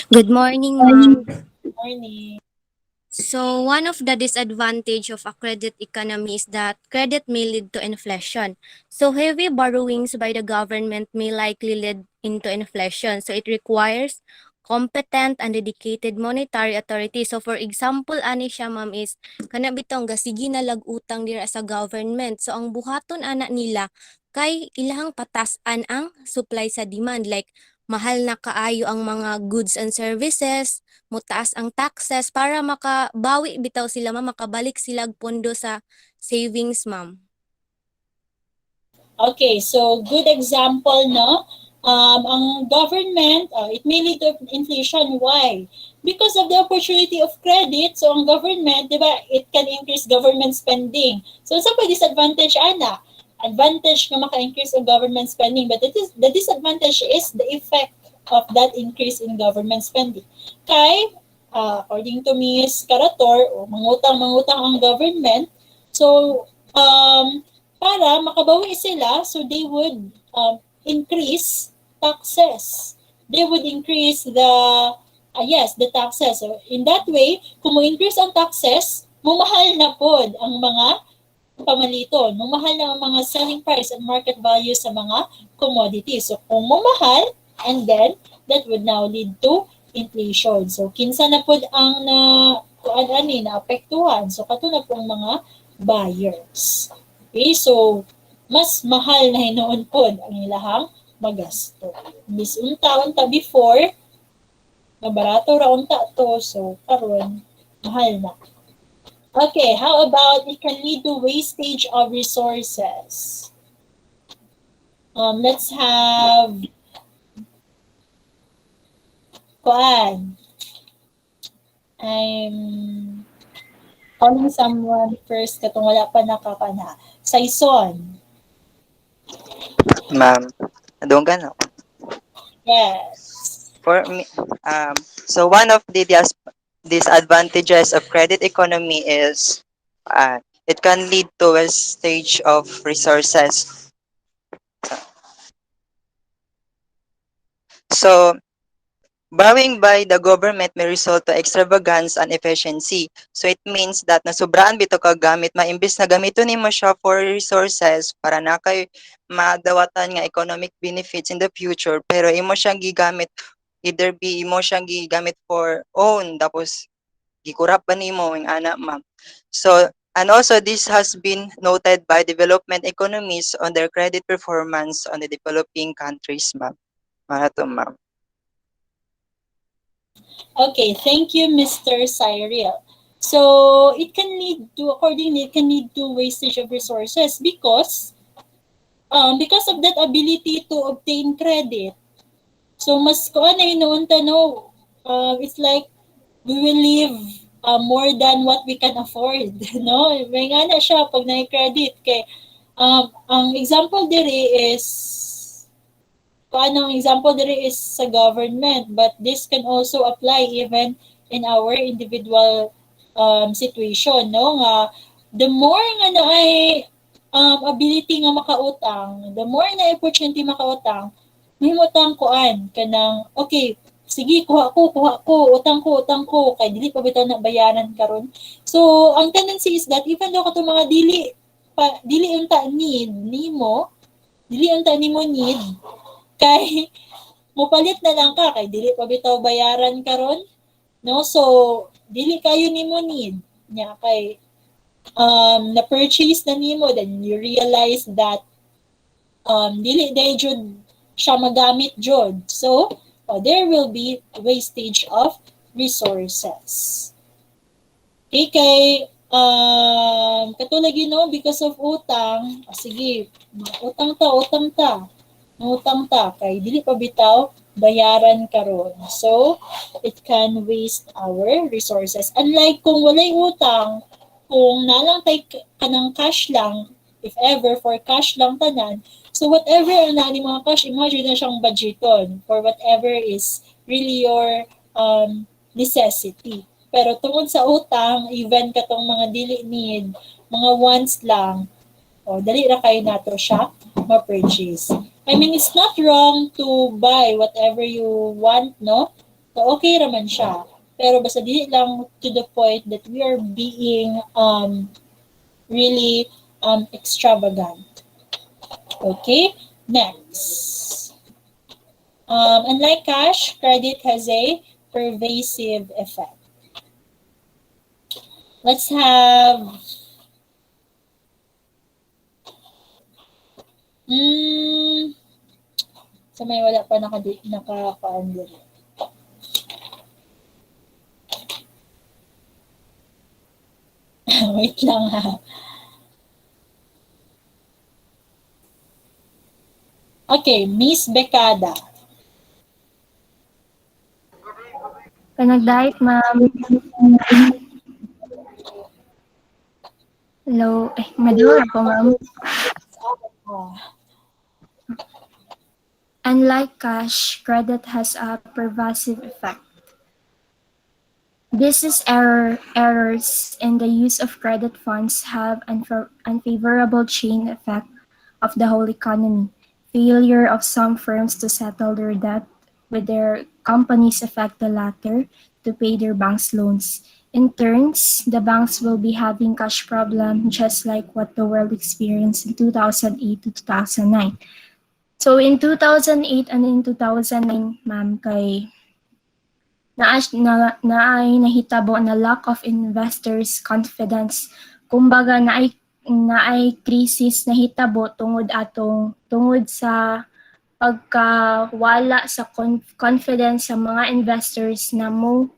Good morning, ma'am. Morning. So, one of the disadvantage of a credit economy is that credit may lead to inflation. So, heavy borrowings by the government may likely lead into inflation. So, it requires competent and dedicated monetary authority. So, for example, ani siya, ma'am, is kana bitong gasigi na lag-utang dira sa government. So, ang buhaton ana nila kay ilahang patasan ang supply sa demand. Like, mahal na kaayo ang mga goods and services, mutaas ang taxes para makabawi bitaw sila, ma'am, makabalik sila og pondo sa savings, ma'am. Okay, so good example, no? Ang government, it may lead to inflation. Why? Because of the opportunity of credit, so ang government, di ba, it can increase government spending. So sa disadvantage, ana, advantage na maka-increase ang government spending, but the disadvantage is the effect of that increase in government spending. Kay, according to Ms. Carator, mangutang ang government, so, para makabawi sila, so they would increase taxes. They would increase the taxes. So, in that way, kung mo-increase ang taxes, mumahal na pod ang mga pamaliton. Mumahal na ang mga selling price and market value sa mga commodities. So, kung mumahal, and then, that would now lead to inflation. So, kinsa na pod ang naapektuhan. So, katulad po ang mga buyers. Okay, so, mas mahal na hinoon pod ang ilahang magasto. Bis unta before, mabarato ra unta to, so, karon mahal na. Okay, how about it can lead to wastage of resources? Let's have Kuan. I'm calling someone first katong wala pa nakakana. Saison. Ma'am, doon ka na. Yes. For me, so one of the disadvantages of credit economy is it can lead to wastage of resources. So, borrowing by the government may result to extravagance and efficiency. So it means that nasubraan bito ka gamit, maimbis na gamiton nimo siya for resources para na kay madawatan nga economic benefits in the future, pero imo siyang gigamit, either be imo siyang gigamit for own, tapos gikurap ba nimo ang ana, ma'am. So, and also this has been noted by development economies on their credit performance on the developing countries, ma'am. Ma'am. Okay, thank you, Mr. Cyril. So, it can lead to wastage of resources because of that ability to obtain credit. So, mas kuan na hinoon no, it's like we will live more than what we can afford, no? May nga na siya pag na-credit kay ang example diri is sa government, but this can also apply even in our individual situation, no? Nga the more nga na ay ability nga makautang, the more na opportunity makautang, mahimutang kuan kanang okay, sige kuha ko, utang ko kay dili pa bitaw na bayaran karon. So ang tendency is that even though kato mga dili unta nimo need kay mopalit na lang ka kay dili pa bitaw bayaran karon, no? So dili kayo nimo need nya kay na purchase na nimo, then you realize that dili day jud siya magamit jud. So there will be wastage of resources. Okay, kay katulad because of utang, sige, utang ta. Nangutang ta kay dili pa bitaw bayaran karon. So it can waste our resources. Unlike kung walay utang, kung nalang tay kanang cash lang, if ever for cash lang tanan, so whatever ang nani mga cash, imagine na siyang budgeton for whatever is really your necessity. Pero tungod sa utang, even katong mga dili need, mga wants lang, dali ra kayo nato siya ma-purchase. I mean, it's not wrong to buy whatever you want, no? So, okay raman siya. Pero basta dili lang to the point that we are being really extravagant. Okay? Next. Unlike cash, credit has a pervasive effect. Let's have so may wala pa naka-kaan dito. Wait lang ha. Okay, Miss Becada. Kanagdahit, ma'am. Hello. Madura po, ma'am. Unlike cash, credit has a pervasive effect. This is errors in the use of credit funds have unfavorable chain effect of the whole economy. Failure of some firms to settle their debt with their companies affect the latter to pay their banks' loans. In turns, the banks will be having cash problem just like what the world experienced in 2008 to 2009. So in 2008 and in 2009, ma'am, kay naay nahitabo na lack of investors' confidence. Kumbaga naay krisis nahitabo tungod sa pagkawala sa confidence sa mga investors na mo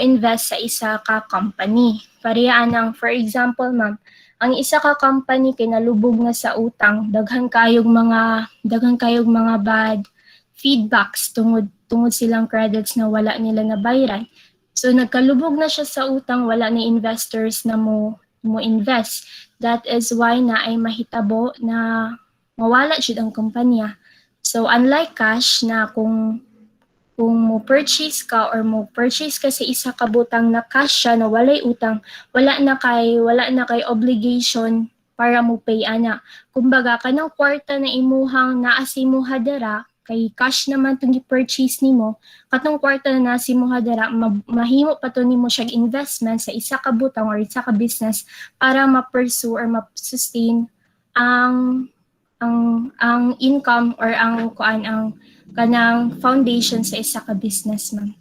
invest sa isa ka company. Parehas ng, for example, ma'am, ang isa ka company kay nalubog na sa utang, daghan kayog mga bad feedbacks tungod silang credits na wala nila nabayaran. So nagkalubog na siya sa utang, wala ni investors na mo invest. That is why na ay mahitabo na mawala jud ang kumpanya. So unlike cash na kung mo purchase ka sa isa ka butang na cash siya na walay utang, wala na kay obligation para mo pay ana. Kumbaga kanang kwarta na imuhang naasimuha dara kay cash naman itong i-purchase nimo, katong kwarta na naasimuha dara mahimo pa to nimo siya investment sa isa ka butang or isa ka business para ma-pursue or ma-sustain ang income or ang kanang foundation sa isa ka business, ma'am.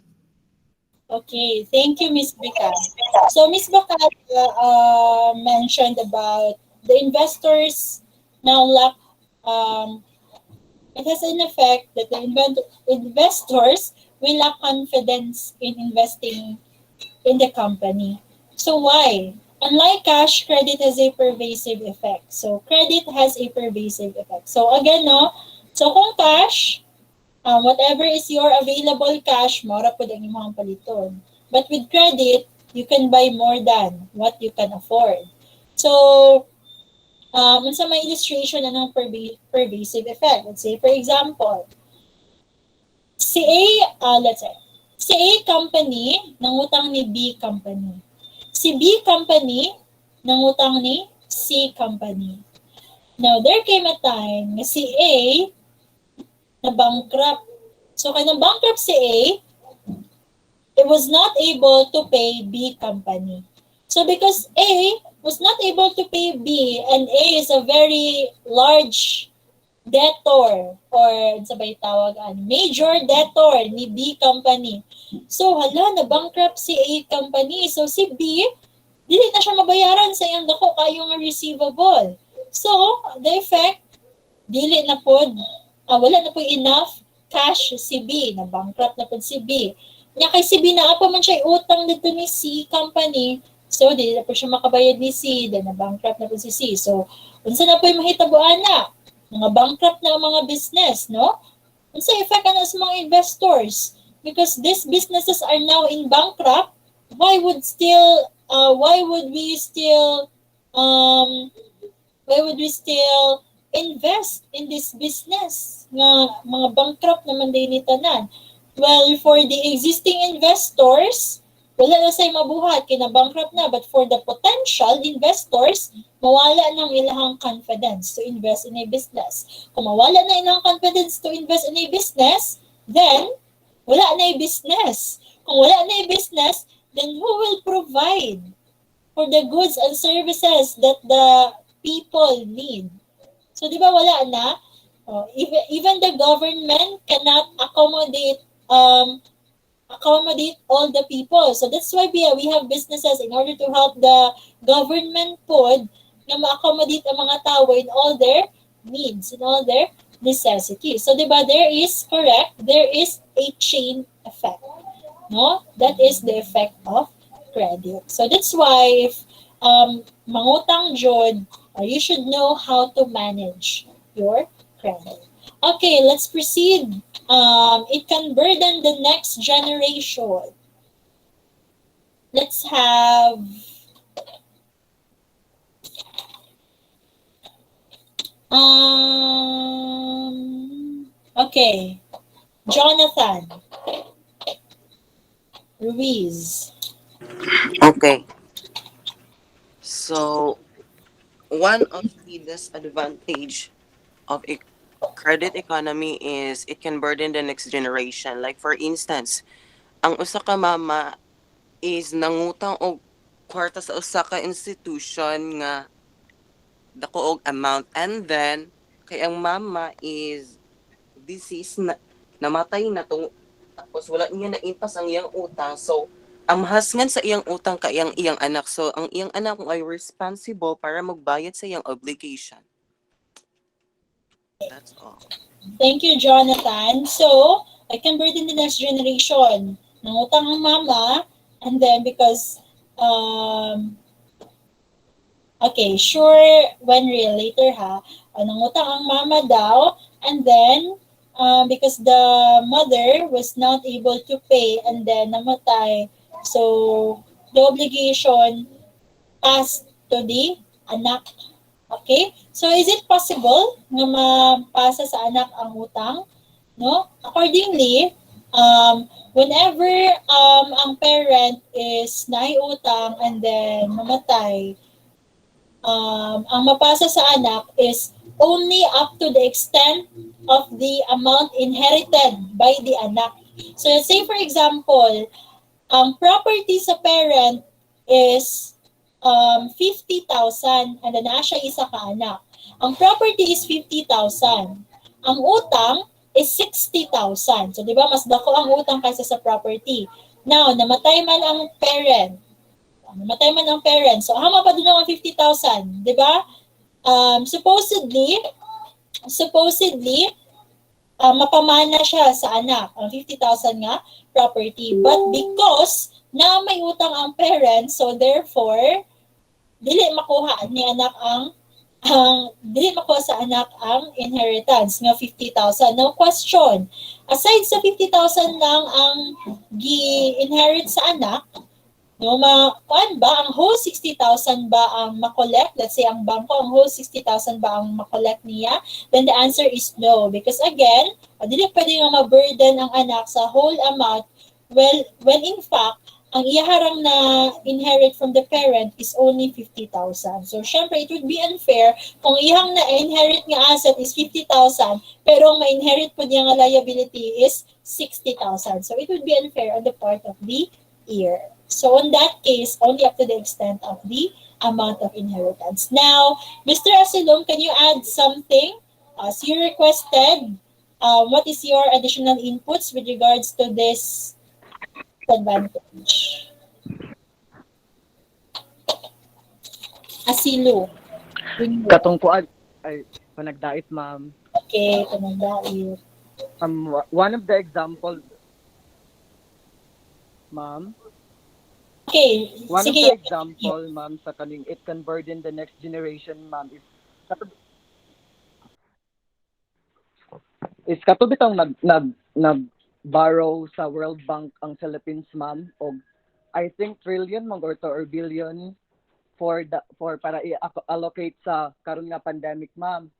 Okay, thank you, Miss Becada. So Miss Becada mentioned about the investors now lack it has an effect that the investors will lack confidence in investing in the company. So why? Unlike cash, credit has a pervasive effect. So credit has a pervasive effect. So again, so kung cash, whatever is your available cash, mora po ang imong paliton. But with credit, you can buy more than what you can afford. So, sa may illustration ng pervasive effect. Let's say, for example, si A company nangutang ni B company. Si B company nangutang ni C company. Now, there came a time na si A na bankrupt. So, kaya na-bankrupt si A, it was not able to pay B company. So, because A was not able to pay B, and A is a very large debtor, or sabay tawag, major debtor ni B company. So, na-bankrupt si A company. So, si B, dili na siya mabayaran sa iyang dako kayong receivable. So, the effect, dili na po, wala na po enough cash si B, na bankrupt na po si B. Nya kay si B na pa man siya utang dito ni C company, so di na po siya makabayad ni C, then na bankrupt na po si C. So, unsa na po yung mahitabuan na? Mga bankrupt na ang mga business, no? Unsa effect ana sa mga investors? Because these businesses are now in bankrupt, why would um we still invest in this business nga mga bankrupt naman din ni tanan? Well, for the existing investors, wala na say mabuhat, kina-bankrupt na. But for the potential investors, mawala ng ilang confidence to invest in a business. Kung mawala na ilang confidence to invest in a business, then wala na a business. Kung wala na a business, then who will provide for the goods and services that the people need? So, di ba wala na? Even the government cannot accommodate all the people. So that's why we have businesses in order to help the government pod na ma-accommodate ang mga tao in all their needs, in all their necessities. So, di ba, there is a chain effect. No? That is the effect of credit. So that's why if mangutang jud, you should know how to manage your credit. Okay, let's proceed. It can burden the next generation. Let's have okay, Jonathan Ruiz. Okay. So, one of the disadvantage of a credit economy is it can burden the next generation. Like for instance, ang usa ka mama is nangutang og kwarta sa usa ka institution nga dako og amount, and then kay ang mama is deceased na, namatay na tong tapos wala niya naimpas ang iyang utang. So ang mahasngan sa iyang utang kay ang iyang anak. So ang iyang anak ay responsible para magbayad sa iyang obligation. That's all. Thank you, Jonathan. So, I can burden the next generation. Nangutang ang mama, and then because, okay, sure, when real, later ha, nangutang ang mama daw, and then, because the mother was not able to pay, and then namatay, so, the obligation passed to the anak. Okay? So, is it possible na mapasa sa anak ang utang? No? Accordingly, whenever ang parent is naiutang and then mamatay, ang mapasa sa anak is only up to the extent of the amount inherited by the anak. So, let's say for example, ang property sa parent is 50,000 and then siya isa ka anak. Ang property is 50,000. Ang utang is 60,000. So, di ba, mas dako ang utang kaysa sa property. Now, namatay man ang parent. So, hama pa doon ang 50,000. Di ba? Supposedly, mapamana siya sa anak. Ang 50,000 nga property. But because na may utang ang parents, so therefore, dili makuha sa anak ang inheritance nga 50,000. Now question, aside sa 50,000 lang ang gi-inherit sa anak, no, kuan ba ang whole 60,000 ba ang makollect? Let's say ang bangko ang whole 60,000 ba ang makollect niya? Then the answer is no, because again, dili pwede nga ma-burden ang anak sa whole amount when in fact ang iyaharang na inherit from the parent is only 50,000. So, syempre, it would be unfair kung iyang na-inherit nga asset is 50,000, pero ang ma-inherit po niya nga liability is 60,000. So, it would be unfair on the part of the heir. So, in that case, only up to the extent of the amount of inheritance. Now, Mr. Asilom, can you add something? As you requested, what is your additional inputs with regards to this advantage? Asilo. Katungkuan ay panagdait, ma'am. Okay, panagdait. One of the example, ma'am. Okay, One sige. of the example, ma'am, sa kaning it can burden the next generation, ma'am, is is kato bitong nag borrow sa World Bank ang Philippines, ma'am, og I think trillion man or billion for para i-allocate sa karon nga pandemic, ma'am.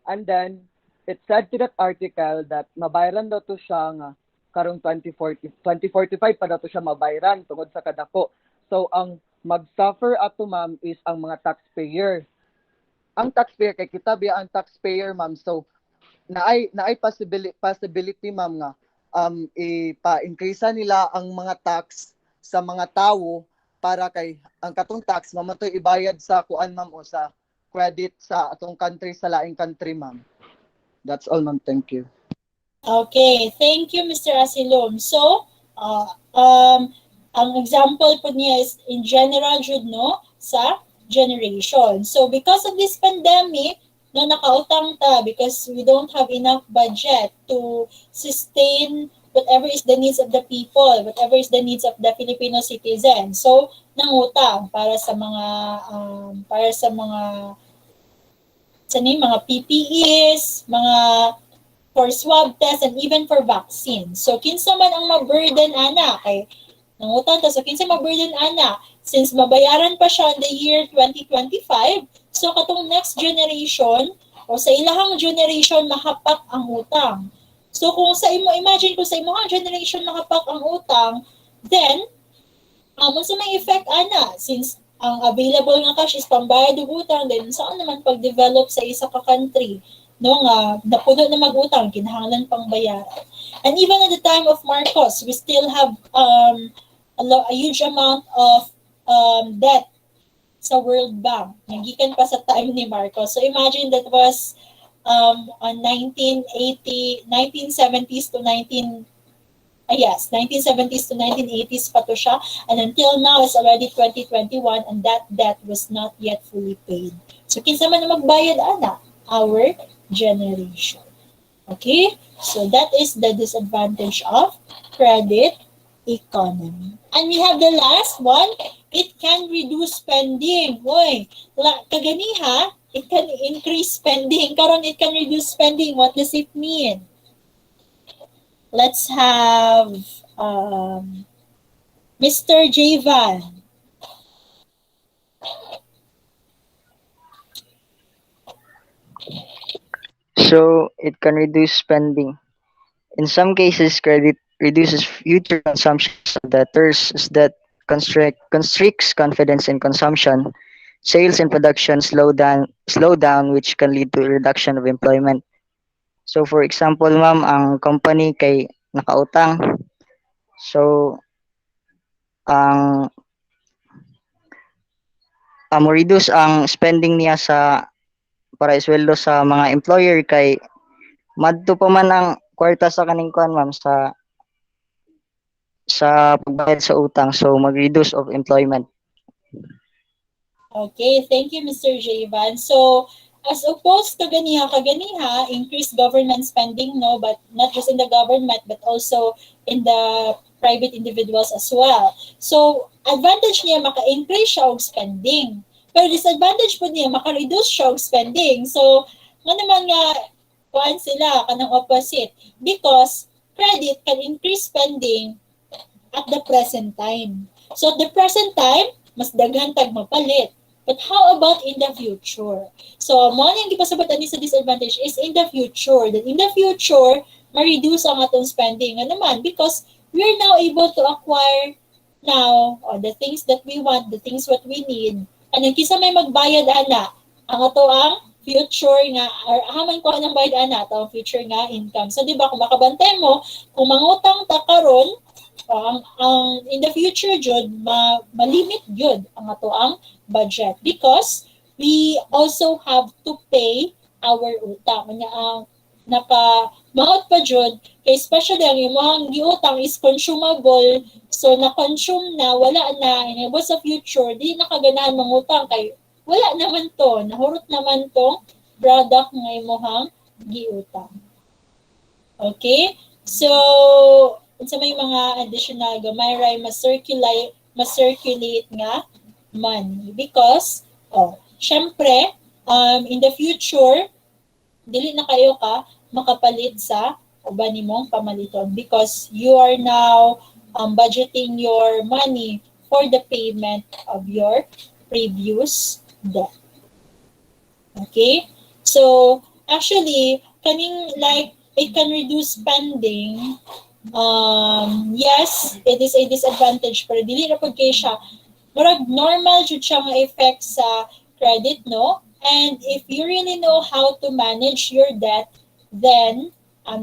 And then it said to that article that mabayaran daw to siya nga karong 2045 pa daw to siya mabayaran tungod sa kadako. So ang mag-suffer ato, ma'am, is ang mga taxpayer. Ang taxpayer kay kita biya ang taxpayer, ma'am. So naay possibility, ma'am, nga ipa-increase nila ang mga tax sa mga tao para kay ang katong tax mamatoy ibayad sa kuan, ma'am, o sa credit sa atong country sa laing country, ma'am. That's all, ma'am. Thank you. Okay, thank you, Mr. Asilom. So, ang example po niya is in general jud, no, sa generation. So, because of this pandemic, no, nakautang ta because we don't have enough budget to sustain whatever is the needs of the people, whatever is the needs of the Filipino citizens. So, nangutang para sa mga mga PPEs, mga for swab test, and even for vaccine. So, kinsa man ang ma-burden ana kay nangutang ta, so kinsa ma-burden ana since mabayaran pa siya in the year 2025. So, katong next generation o sa ilahang generation makapak ang utang. So, kung sa imagine kung sa imong generation makapak ang utang, then sa may effect ana since ang available nga cash is pambayad og utang, then saan naman pag-develop sa isa ka country, no, nga napuno na mag-utang, kinahanglan pang bayaran. And even at the time of Marcos, we still have a huge amount of debt sa World Bank. Nagikan pa sa time ni Marcos. So imagine that was on 1970s to 1980s pa to siya. And until now, it's already 2021 and that debt was not yet fully paid. So kinsa man na magbayad ana? Our generation. Okay? So that is the disadvantage of credit economy. And we have the last one, it can reduce spending. Hoy, kaganiha, it can increase spending. Karon it can reduce spending. What does it mean? Let's have Mr. Javan. So it can reduce spending. In some cases, credit reduces future consumption of debtors that constricts confidence in consumption. Sales and production slow down, which can lead to a reduction of employment. So for example, ma'am, ang company kay nakautang. So ang mo reduce ang spending niya sa para isweldo sa mga employer kay madto pa man ang kwarta sa kaning kuan, ma'am, sa pagbayad sa utang, so mag-reduce of employment. Okay, thank you, Mr. Javan. So, as opposed to kaniha, increased government spending, no, but not just in the government, but also in the private individuals as well. So, advantage niya, maka-increase siya og spending. Pero disadvantage po niya, maka-reduce siya og spending. So, nga naman nga, kuan sila, kanang opposite. Because credit can increase spending at the present time. So, at the present time, mas daghan tag mapalit. But how about in the future? So, mo nang gipasabot ani sa disadvantage is in the future. That in the future, ma-reduce ang atong spending. Nga naman, because we're now able to acquire now the things that we want, the things what we need. And kisa may magbayad ana, ang ato ang future nga, or haman ko anong bayad ana, ato ang future nga income. So, di ba, kung makabantay mo, kung mangutang ta karon, in the future jud malimit jud ang ato ang budget because we also have to pay our utang nya ang naka-maot pa jud kay especially ang imong giutang is consumable, so na-consume na, wala na, and about sa future di na kaganahan mangutang kay wala naman to, nahurot naman tong product nga imong giutang. Okay, so sa may mga additional gamay ray ma-circulate nga money because syempre in the future dili na kayo ka makapalit sa uban nimong pamaliton because you are now budgeting your money for the payment of your previous debt. Okay? So, actually, kaning like, it can reduce spending. Yes, it is a disadvantage, pero dili na pud kay siya. Murag normal jud siya nga effect sa credit, no? And if you really know how to manage your debt, then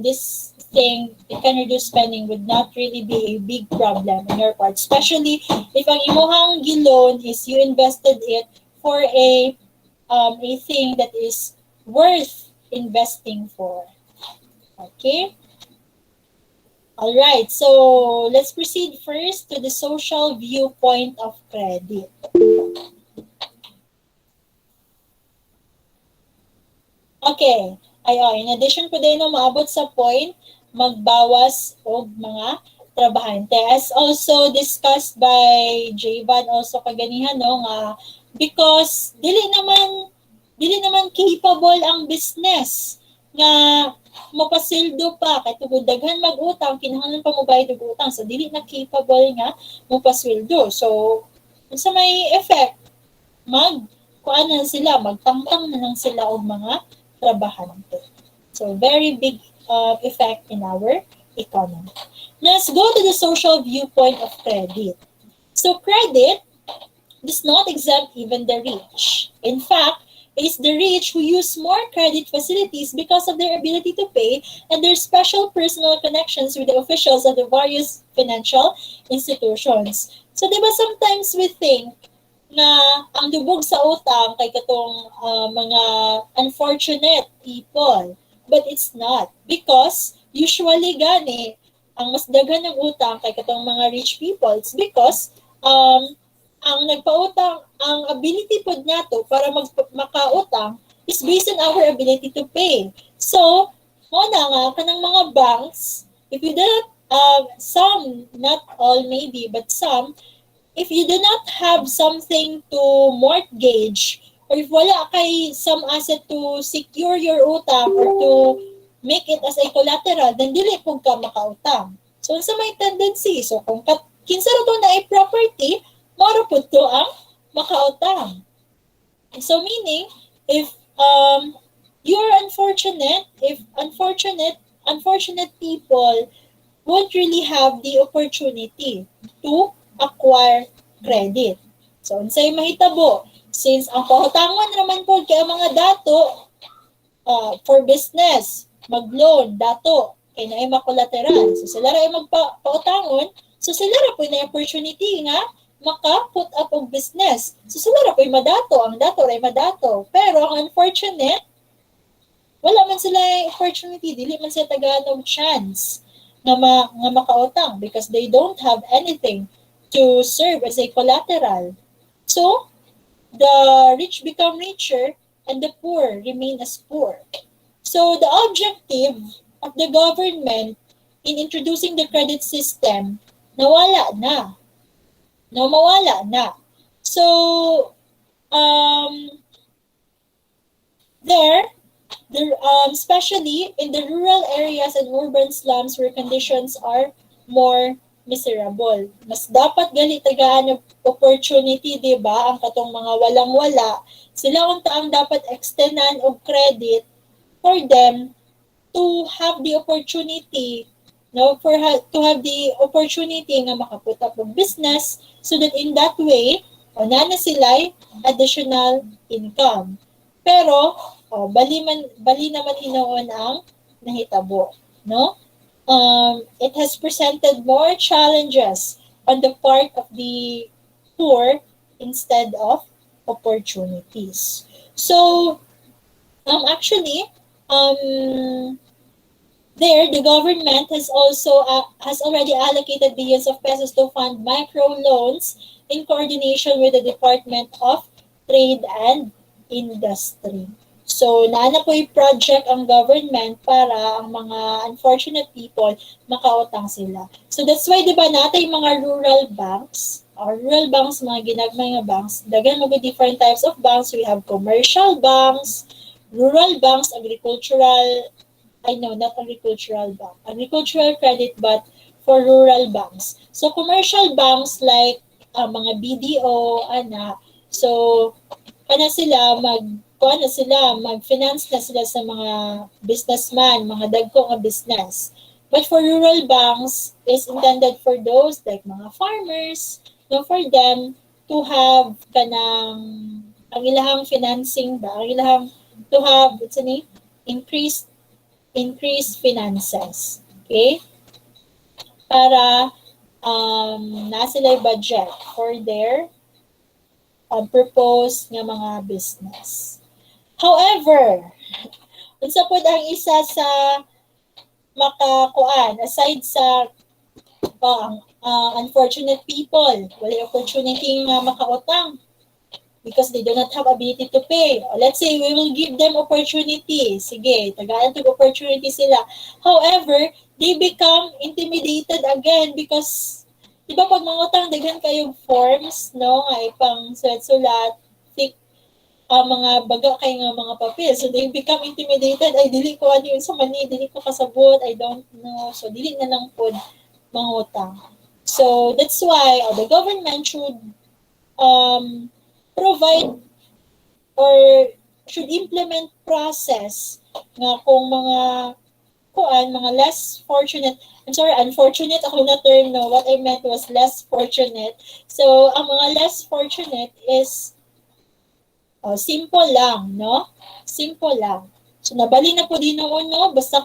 this thing, it can reduce spending, would not really be a big problem on your part. Especially if ang imuhang giloan is you invested it for a thing that is worth investing for. Okay? All right, so let's proceed first to the social viewpoint of credit. Okay, in addition po din na maabot sa point, magbawas og mga trabahante. As also discussed by Jayvan also kaganihan, no, nga because dili naman capable ang business nga mapasildo pa kay tugod daghan mag-utang kinahanglan pa mo bayad og utang, so dili na capable nga mapasweldo. So unsa may effect, kuanan sila, magtangtang na lang sila og mga trabahante. So very big effect in our economy. Let's go to the social viewpoint of credit. So credit does not exempt even the rich. In fact, it is the rich who use more credit facilities because of their ability to pay and their special personal connections with the officials of the various financial institutions. So, di ba sometimes we think na ang dubog sa utang kay katong mga unfortunate people. But it's not. Because usually gani, ang mas daghan ng utang kay katong mga rich people, it's because ang nagpautang, ang ability pod nato para makautang is based on our ability to pay. So, muna nga, kanang mga banks, if you do not, some, not all maybe, but some, if you do not have something to mortgage, or if wala kay some asset to secure your utang or to make it as a collateral, then dili po ka makautang. So, sa may tendency, so kung kinsa ro to na a property, maro po to ang makautang. So meaning, if you're unfortunate, if unfortunate people won't really have the opportunity to acquire credit. So unsay mahitabo, since ang pautangon naman po kay mga dato for business, mag-loan, dato, kay na ay makolateral. So sila ra ay magpautangon, so sila ra po na opportunity nga maka-put up og business. So sila ra po'y madato, ang dato ray madato. Pero ang unfortunate, wala man sila opportunity, dili man sila taganog chance nga makautang because they don't have anything to serve as a collateral. So, the rich become richer and the poor remain as poor. So, the objective of the government in introducing the credit system, nawala na. So, especially in the rural areas and urban slums where conditions are more miserable. Mas dapat gali tagaan ng opportunity, di ba? Ang katong mga walang-wala, sila unta ang dapat extendan og credit for them to have the opportunity, to have the opportunity nga makaput up og business so that in that way, na sila additional income. Pero, bali naman hinoon ang nahitabo, no? It has presented more challenges on the part of the poor instead of opportunities. So, actually, the government has already allocated billions of pesos to fund microloans in coordination with the Department of Trade and Industry. So, naana po yung project ang government para ang mga unfortunate people makautang sila. So, that's why, di ba, natin yung mga rural banks, mga ginagmay nga banks, dagan mo different types of banks. We have commercial banks, rural banks, agricultural I know, not agricultural bank. Agricultural credit, but for rural banks. So, commercial banks like mga BDO, so, mag-finance na sila sa mga businessman, mga dagko nga business. But for rural banks, is intended for those like mga farmers, for them to have ang ilahang financing ba, ang ilahang to have, increased finances. Okay? Para na sila budget for their proposed nga mga business. However, unsa pod ang isa sa makakuan aside sa unfortunate people, wala opportunity nga makautang because they do not have ability to pay. Let's say we will give them opportunity. Sige, tagaan to opportunity sila. However, they become intimidated again because di ba pag mangutang daghan kayong forms, no, ay pang sulat, thick, mga baga kay nga mga papel. So they become intimidated. Ay, dili ko ano yun sa mani, dili ko kasabot, I don't know. So dili na lang po mangutang. So that's why the government should provide or should implement process nga kung mga less fortunate, unfortunate ako na term, no, what I meant was less fortunate. So, ang mga less fortunate is simple lang, no? Simple lang. So, nabali na po din noon, no? Basta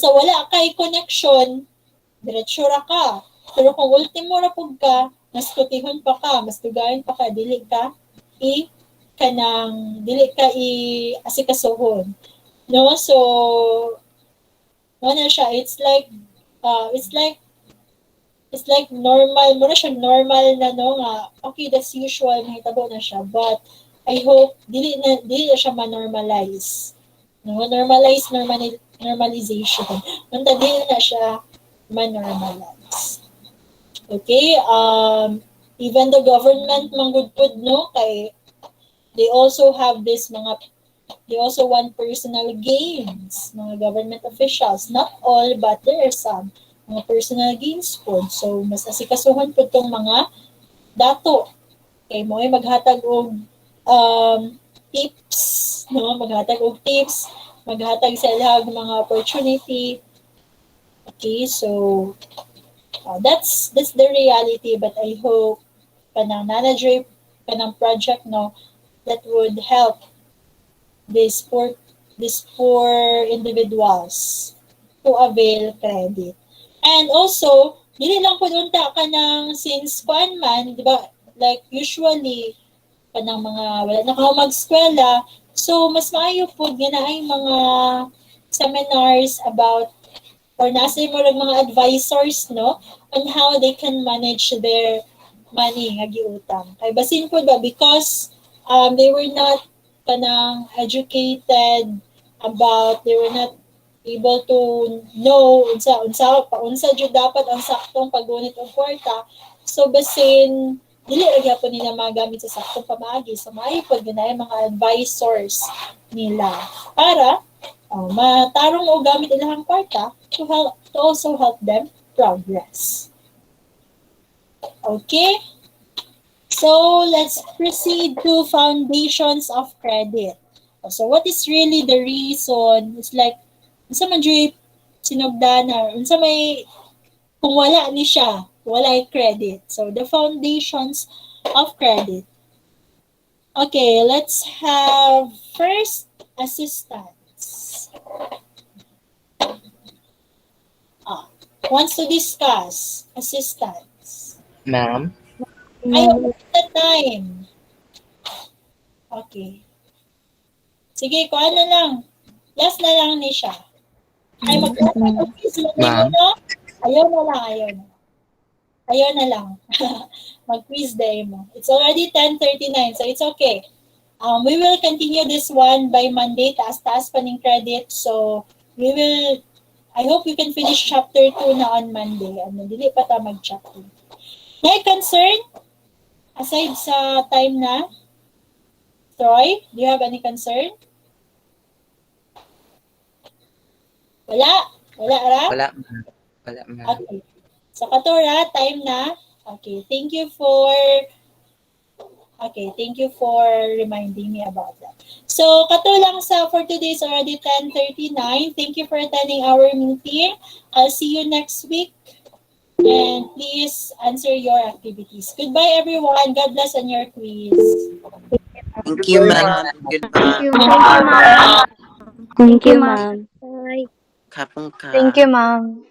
wala kay connection, diretso ra ka. Pero kung ultimo ra pug ka, mas kutihon pa ka, mas tugayin pa ka, dili ka asikasuhon. No? So, ano siya, it's like normal, mura siya normal na, no, nga, okay, that's usual, mahitabo na siya, but I hope, dili na siya ma-normalize. No? Normalization. Unta, dili na siya ma-normalize. Okay, even the government manggudpud, no, kay they also want personal gains, mga government officials. Not all, but there are some mga personal gains po. So, mas asikasuhan po itong mga dato. Okay, mo ay maghatag og tips, no? Maghatag sa ilang mga opportunity. Okay, so that's the reality, but I hope kanang manager kanang project, no, that would help these poor individuals to avail credit. And also, dili lang po unta kanang since kuan man, di ba, like usually kanang mga wala na ka mag-eskwela, so mas maayo po ginaay mga seminars about or nasa mo lang mga advisors, no, on how they can manage their money nga giutang. Kay basin po ba because they were not kanang educated about, they were not able to know unsa jud dapat ang saktong paggunit og kwarta. So basin dili ra gyapon nila magamit sa saktong pamaagi, so maayo pud ganay mga advisors nila para matarong o gamit ilang kwarta to also help them progress. Okay? So, let's proceed to foundations of credit. So, what is really the reason? It's like, unsa man diri sinugdanan, unsa may kung wala ni siya, wala ay credit. So, the foundations of credit. Okay, let's have first assistance. Wants to discuss assistance. Ma'am? Ayaw the time. Okay. Sige, kuha na lang. Last na lang ni siya. Ay, mag-quiz Ma'am? no? Ayaw na lang. Mag-quiz day mo. It's already 10:39, so it's okay. We will continue this one by Monday. Taas-taas pa ng credit. So, I hope we can finish chapter 2 na on Monday. Dili pa ta mag-chapter. May concern? Aside sa time na? Troy, do you have any concern? Wala? Wala, Ra? Wala, ma'am. Wala, ma'am. Okay. Sa Katora, time na. Okay, thank you for reminding me about that. So, katulang sa for today is already 10:39. Thank you for attending our meeting. I'll see you next week. And please answer your activities. Goodbye, everyone. God bless on your quiz. Thank you, ma'am. Goodbye. Thank you, ma'am. Thank you, ma'am. Bye. Kapong ka. Thank you, ma'am.